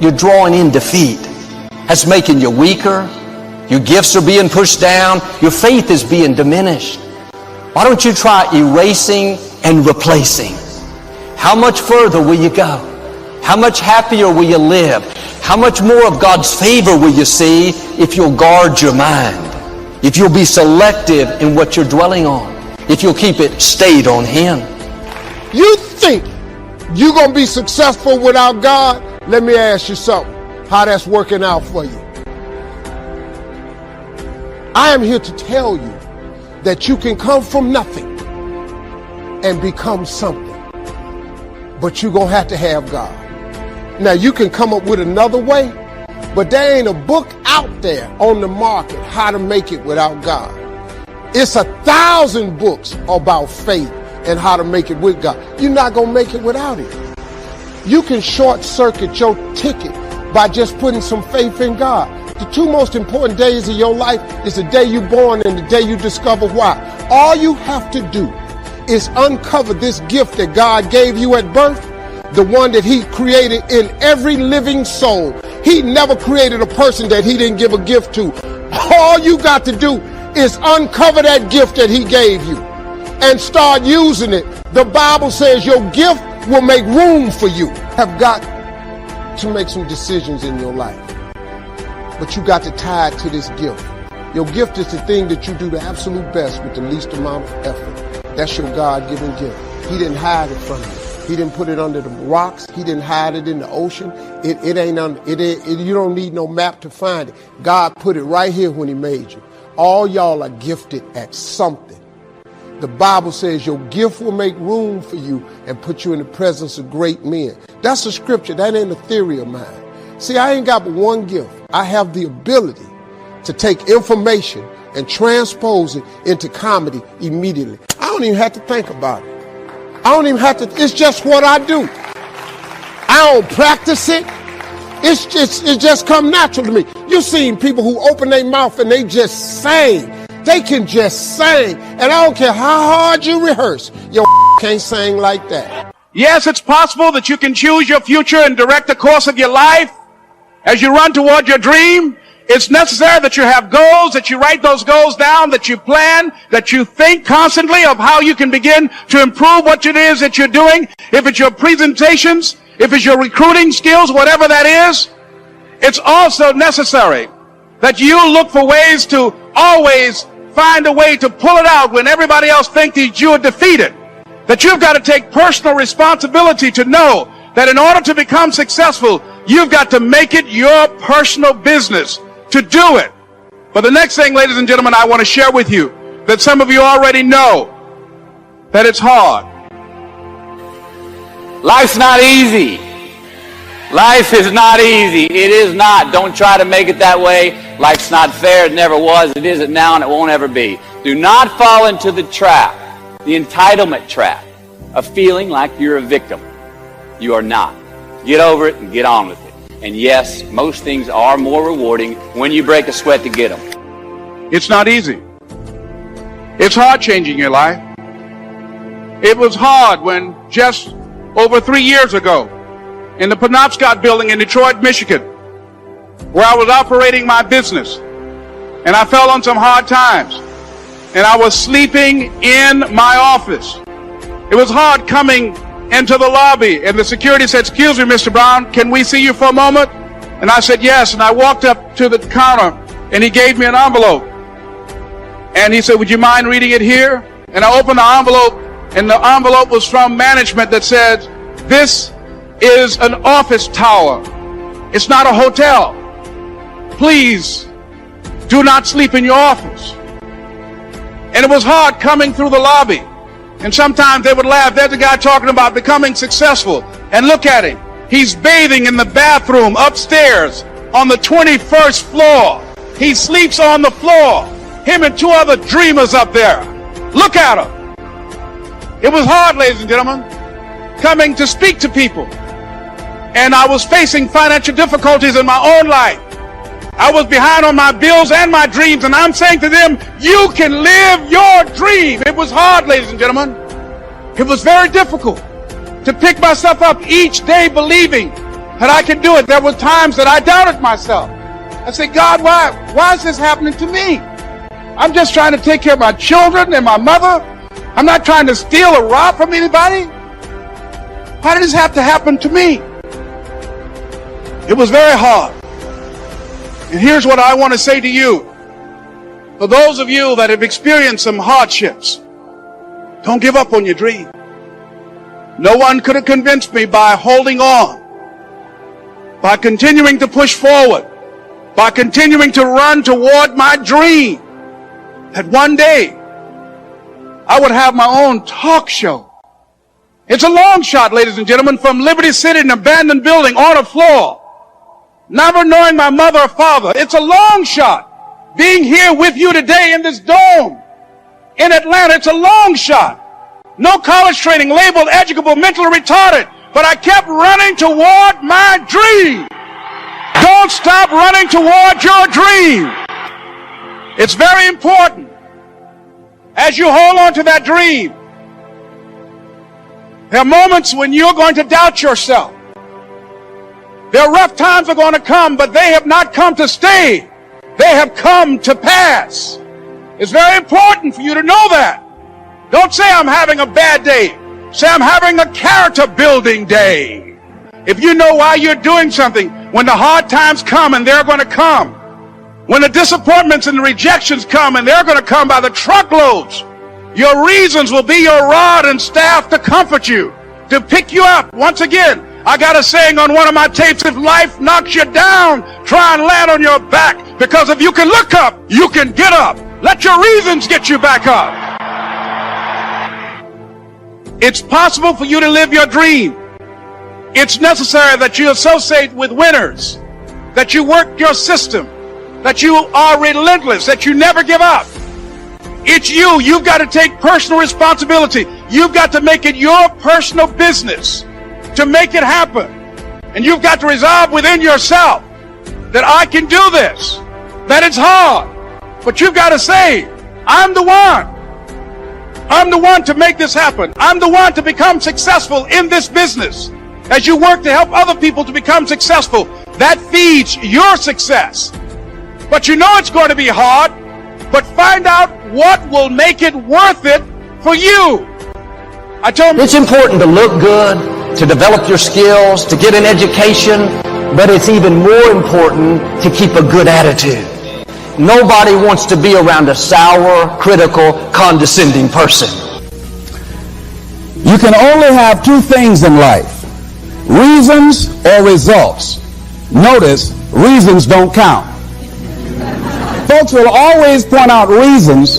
you're drawing in defeat. That's making you weaker. Your gifts are being pushed down. Your faith is being diminished. Why don't you try erasing and replacing? How much further will you go? How much happier will you live? How much more of God's favor will you see if you'll guard your mind? If you'll be selective in what you're dwelling on? If you'll keep it stayed on Him? You think you're going to be successful without God? Let me ask you something. How that's working out for you? I am here to tell you that you can come from nothing and become something. But you're going to have God. Now, you can come up with another way, but there ain't a book out there on the market how to make it without God. It's 1,000 books about faith and how to make it with God. You're not going to make it without it. You can short circuit your ticket by just putting some faith in God. The two most important days of your life is the day you're born and the day you discover why. All you have to do is uncover this gift that God gave you at birth, the one that he created in every living soul. He never created a person that he didn't give a gift to. All you got to do is uncover that gift that he gave you and start using it. The Bible says your gift will make room for you. Have got to make some decisions in your life, but you got to tie it to this gift. Your gift is the thing that you do the absolute best with the least amount of effort. That's your God-given gift. He didn't hide it from you. He didn't put it under the rocks. He didn't hide it in the ocean. You don't need no map to find it. God put it right here when he made you. All y'all are gifted at something. The Bible says your gift will make room for you and put you in the presence of great men. That's a scripture. That ain't a theory of mine. See, I ain't got but one gift. I have the ability to take information and transpose it into comedy immediately. I don't even have to think about it. I don't even have to, it's just what I do. I don't practice it. It just come natural to me. You've seen people who open their mouth and they just sing. They can just sing. And I don't care how hard you rehearse, your can't sing like that. Yes, it's possible that you can choose your future and direct the course of your life as you run toward your dream. It's necessary that you have goals, that you write those goals down, that you plan, that you think constantly of how you can begin to improve what it is that you're doing. If it's your presentations, if it's your recruiting skills, whatever that is, it's also necessary that you look for ways to always find a way to pull it out when everybody else thinks that you are defeated. That you've got to take personal responsibility to know that in order to become successful, you've got to make it your personal business to do it. But the next thing, ladies and gentlemen, I want to share with you that some of you already know that it's hard. Life's not easy. Life is not easy. It is not. Don't try to make it that way. Life's not fair. It never was. It isn't now, and it won't ever be. Do not fall into the trap, the entitlement trap, of feeling like you're a victim. You are not. Get over it and get on with it. And yes, most things are more rewarding when you break a sweat to get them. It's not easy. It's hard changing your life. It was hard when just over 3 years ago, in the Penobscot building in Detroit, Michigan, where I was operating my business, and I fell on some hard times, and I was sleeping in my office. It was hard coming into the lobby, and the security said, "Excuse me, Mr. Brown, can we see you for a moment?" And I said, "Yes." And I walked up to the counter, and he gave me an envelope. And he said, "Would you mind reading it here?" And I opened the envelope, and the envelope was from management that said, "This is an office tower. It's not a hotel. Please do not sleep in your office." And it was hard coming through the lobby. And sometimes they would laugh. There's a guy talking about becoming successful. And look at him. He's bathing in the bathroom upstairs on the 21st floor. He sleeps on the floor. Him and two other dreamers up there. Look at him. It was hard, ladies and gentlemen, coming to speak to people. And I was facing financial difficulties in my own life. I was behind on my bills and my dreams, and I'm saying to them, you can live your dream. It was hard, ladies and gentlemen. It was very difficult to pick myself up each day believing that I could do it. There were times that I doubted myself. I said, "God, why is this happening to me? I'm just trying to take care of my children and my mother. I'm not trying to steal or rob from anybody. Why did this have to happen to me?" It was very hard. And here's what I want to say to you. For those of you that have experienced some hardships, don't give up on your dream. No one could have convinced me by holding on, by continuing to push forward, by continuing to run toward my dream, that one day I would have my own talk show. It's a long shot, ladies and gentlemen, from Liberty City, an abandoned building on a floor, never knowing my mother or father. It's a long shot being here with you today in this dome in Atlanta. It's a long shot. No college training, labeled educable, mentally retarded. But I kept running toward my dream. Don't stop running toward your dream. It's very important as you hold on to that dream. There are moments when you're going to doubt yourself. There are rough times are going to come, but they have not come to stay. They have come to pass. It's very important for you to know that. Don't say I'm having a bad day. Say I'm having a character building day. If you know why you're doing something, when the hard times come, and they're going to come, when the disappointments and the rejections come, and they're going to come by the truckloads, your reasons will be your rod and staff to comfort you, to pick you up. Once again, I got a saying on one of my tapes: if life knocks you down, try and land on your back, because if you can look up, you can get up. Let your reasons get you back up. It's possible for you to live your dream. It's necessary that you associate with winners, that you work your system, that you are relentless, that you never give up. It's you. You've got to take personal responsibility. You've got to make it your personal business to make it happen. And you've got to resolve within yourself that I can do this, that it's hard. But you've got to say, I'm the one. I'm the one to make this happen. I'm the one to become successful in this business. As you work to help other people to become successful, that feeds your success. But you know it's going to be hard, but find out what will make it worth it for you. I told him it's important to look good, to develop your skills, to get an education, but it's even more important to keep a good attitude. Nobody wants to be around a sour, critical, condescending person. You can only have two things in life: reasons or results. Notice, reasons don't count. Folks will always point out reasons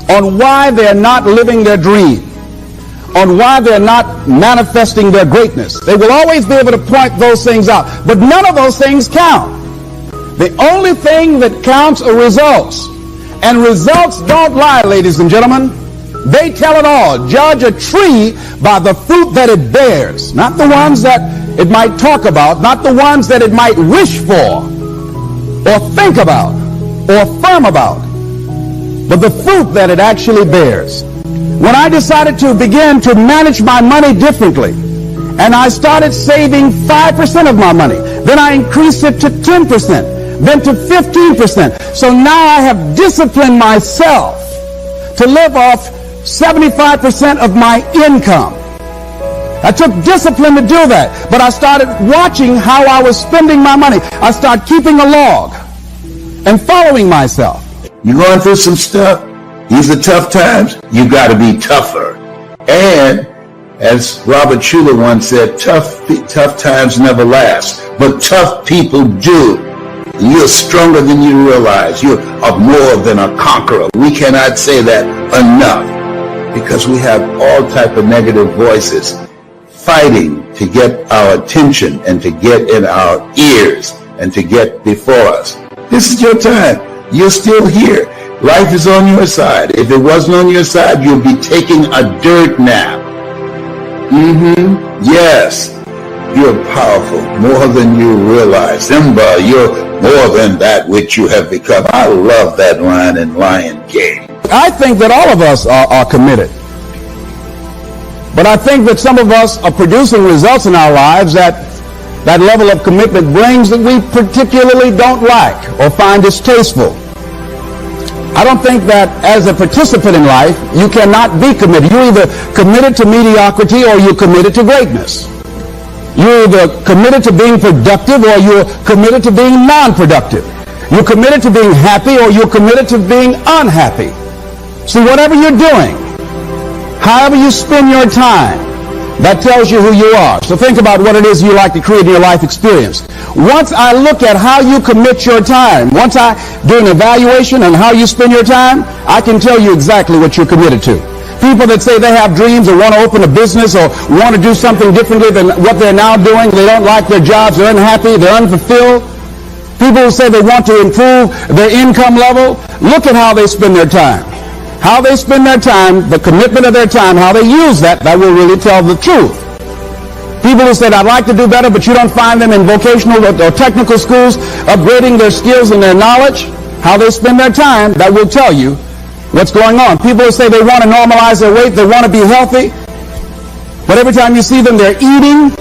on why they're not living their dream, on why they're not manifesting their greatness. They will always be able to point those things out, but none of those things count. The only thing that counts are results. And results don't lie, ladies and gentlemen. They tell it all. Judge a tree by the fruit that it bears. Not the ones that it might talk about, not the ones that it might wish for, or think about, or affirm about, but the fruit that it actually bears. When I decided to begin to manage my money differently, and I started saving 5% of my money, then I increased it to 10%. Then to 15%. So now I have disciplined myself to live off 75% of my income. I took discipline to do that, but I started watching how I was spending my money. I started keeping a log and following myself. You're going through some stuff. These are tough times. You got to be tougher. And as Robert Schuller once said, tough times never last, but tough people do. You're stronger than you realize. You are more than a conqueror. We cannot say that enough, because we have all type of negative voices fighting to get our attention and to get in our ears and to get before us. This is your time. You're still here. Life is on your side. If it wasn't on your side, you'll be taking a dirt nap. Yes. You're powerful, more than you realize. Simba, you're more than that which you have become. I love that line in Lion King. I think that all of us are committed. But I think that some of us are producing results in our lives that level of commitment brings that we particularly don't like or find distasteful. I don't think that as a participant in life, you cannot be committed. You're either committed to mediocrity or you're committed to greatness. You're either committed to being productive or you're committed to being non-productive. You're committed to being happy or you're committed to being unhappy. See, whatever you're doing, however you spend your time, that tells you who you are. So think about what it is you like to create in your life experience. Once I look at how you commit your time, once I do an evaluation on how you spend your time, I can tell you exactly what you're committed to. People that say they have dreams or want to open a business or want to do something differently than what they're now doing, they don't like their jobs, they're unhappy, they're unfulfilled. People who say they want to improve their income level, look at how they spend their time. how they spend their time, the commitment of their time, how they use that will really tell the truth. People who said, I'd like to do better, but you don't find them in vocational or technical schools upgrading their skills and their knowledge, how they spend their time, that will tell you what's going on. People who say they want to normalize their weight, they want to be healthy, but every time you see them, they're eating,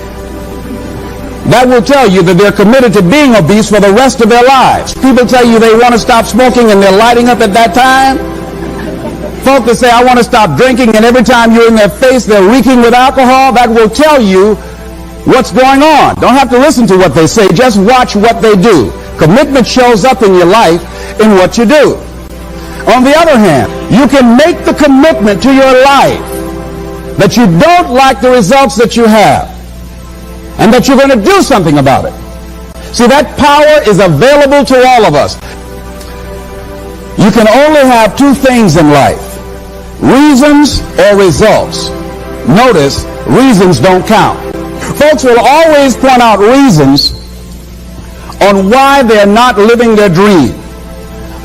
that will tell you that they're committed to being obese for the rest of their lives. People tell you they want to stop smoking and they're lighting up at that time. Folk that say, I want to stop drinking, and every time you're in their face, they're reeking with alcohol, that will tell you what's going on. Don't have to listen to what they say, just watch what they do. Commitment shows up in your life in what you do. On the other hand, you can make the commitment to your life that you don't like the results that you have, and that you're going to do something about it. See, that power is available to all of us. You can only have two things in life: reasons or results. Notice, reasons don't count. Folks will always point out reasons on why they're not living their dream,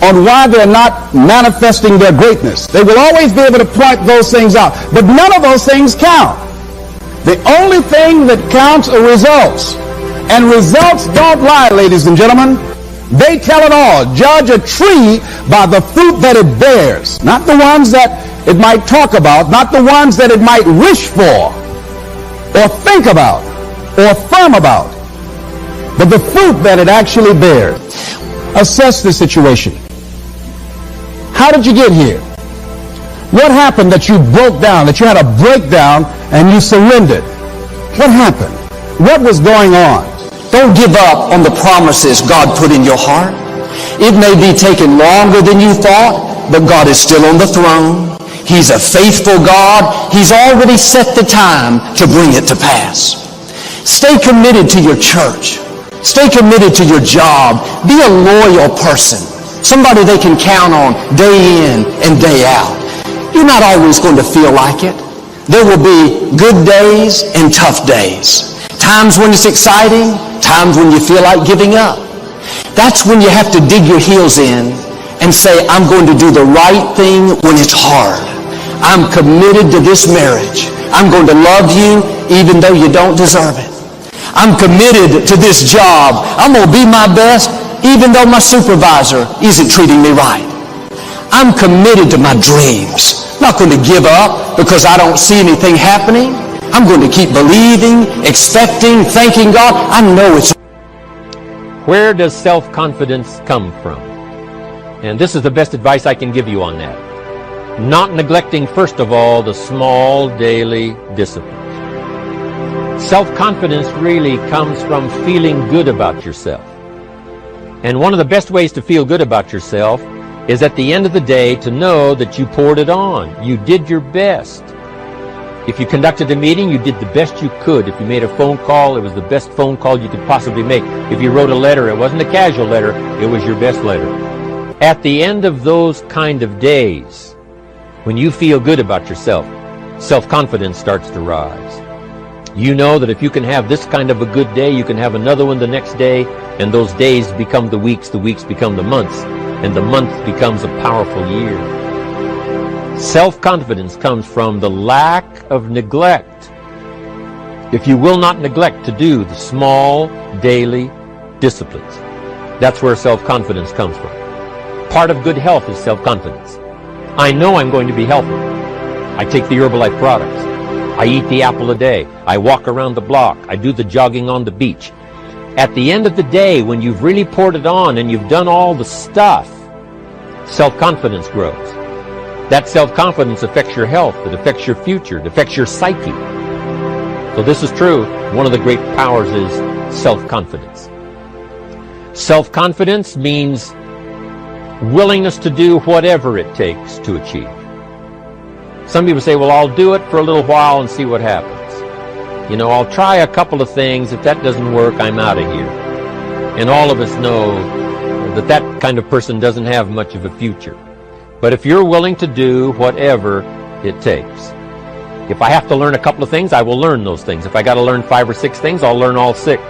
on why they're not manifesting their greatness. They will always be able to point those things out, but none of those things count. The only thing that counts are results. And results don't lie, ladies and gentlemen. They tell it all. Judge a tree by the fruit that it bears. Not the ones that it might talk about, not the ones that it might wish for, or think about, or affirm about, but the fruit that it actually bears. Assess the situation. How did you get here? What happened that you broke down, that you had a breakdown and you surrendered? What happened? What was going on? Don't give up on the promises God put in your heart. It may be taking longer than you thought, but God is still on the throne. He's a faithful God. He's already set the time to bring it to pass. Stay committed to your church. Stay committed to your job. Be a loyal person. Somebody they can count on day in and day out. You're not always going to feel like it. There will be good days and tough days. Times when it's exciting, times when you feel like giving up. That's when you have to dig your heels in and say, I'm going to do the right thing when it's hard. I'm committed to this marriage. I'm going to love you even though you don't deserve it. I'm committed to this job. I'm going to be my best even though my supervisor isn't treating me right. I'm committed to my dreams. I'm not going to give up because I don't see anything happening. I'm going to keep believing, expecting, thanking God. I know it's... Where does self-confidence come from? And this is the best advice I can give you on that. Not neglecting, first of all, the small daily disciplines. Self-confidence really comes from feeling good about yourself. And one of the best ways to feel good about yourself is at the end of the day to know that you poured it on. You did your best. If you conducted a meeting, you did the best you could. If you made a phone call, it was the best phone call you could possibly make. If you wrote a letter, it wasn't a casual letter, it was your best letter. At the end of those kind of days, when you feel good about yourself, self-confidence starts to rise. You know that if you can have this kind of a good day, you can have another one the next day, and those days become the weeks become the months, and the month becomes a powerful year. Self-confidence comes from the lack of neglect. If you will not neglect to do the small daily disciplines, that's where self-confidence comes from. Part of good health is self-confidence. I know I'm going to be healthy. I take the Herbalife products. I eat the apple a day. I walk around the block. I do the jogging on the beach. At the end of the day, when you've really poured it on and you've done all the stuff, self-confidence grows. That self-confidence affects your health, it affects your future, it affects your psyche. So this is true. One of the great powers is self-confidence. Self-confidence means willingness to do whatever it takes to achieve. Some people say, well, I'll do it for a little while and see what happens. You know, I'll try a couple of things. If that doesn't work, I'm out of here. And all of us know that that kind of person doesn't have much of a future. But if you're willing to do whatever it takes. If I have to learn a couple of things, I will learn those things. If I got to learn 5 or 6 things, I'll learn all 6.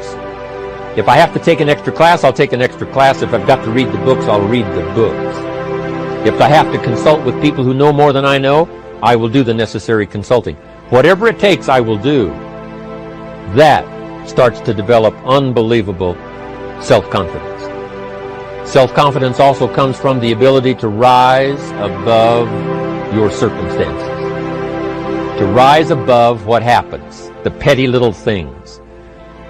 If I have to take an extra class, I'll take an extra class. If I've got to read the books, I'll read the books. If I have to consult with people who know more than I know, I will do the necessary consulting. Whatever it takes, I will do. That starts to develop unbelievable self-confidence. Self-confidence also comes from the ability to rise above your circumstances. To rise above what happens, the petty little things,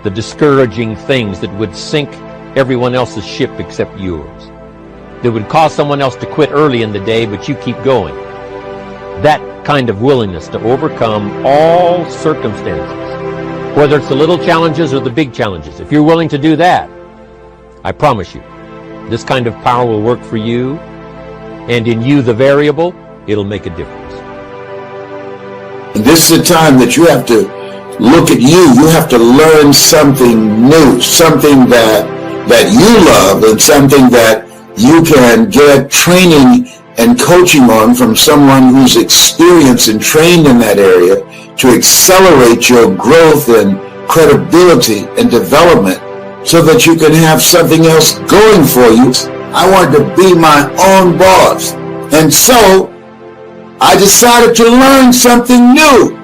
the discouraging things that would sink everyone else's ship except yours, that would cause someone else to quit early in the day, but you keep going. That kind of willingness to overcome all circumstances, whether it's the little challenges or the big challenges. If you're willing to do that, I promise you, this kind of power will work for you, and in you, the variable, it'll make a difference. This is a time that you have to look at you. You have to learn something new, something that you love, and something that you can get training and coaching on from someone who's experienced and trained in that area to accelerate your growth and credibility and development so that you can have something else going for you. I wanted to be my own boss. And so I decided to learn something new.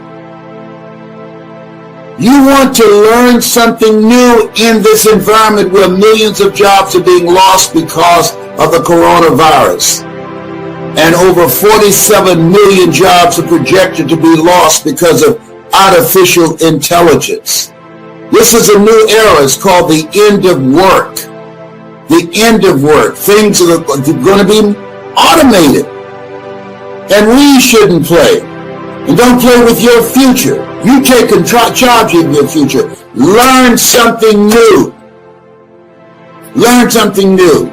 You want to learn something new in this environment where millions of jobs are being lost because of the coronavirus. And over 47 million jobs are projected to be lost because of artificial intelligence. This is a new era. It's called the end of work. The end of work. Things are going to be automated. And we shouldn't play. And don't play with your future. You take charge of your future. Learn something new. Learn something new.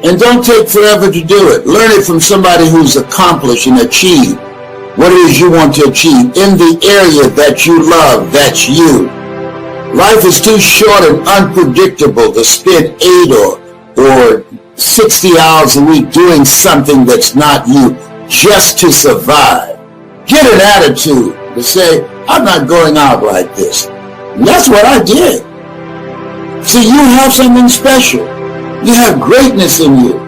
And don't take forever to do it. Learn it from somebody who's accomplished and achieved what it is you want to achieve in the area that you love. That's you. Life is too short and unpredictable to spend 8 or 60 hours a week doing something that's not you just to survive. Get an attitude to say, I'm not going out like this. And that's what I did. See, you have something special. You have greatness in you.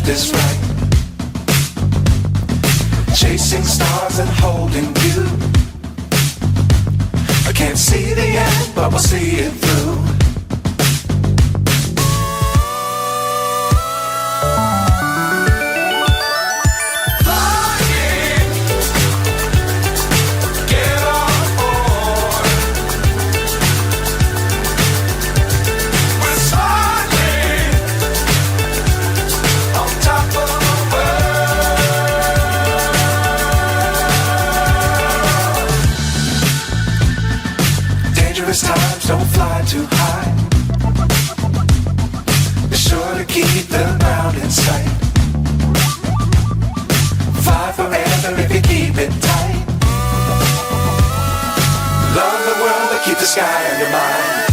is right. Chasing stars and holding you. I can't see the end, but we'll see it through. Times don't fly too high. Be sure to keep the ground in sight. Fly forever if you keep it tight. Love the world but keep the sky on your mind.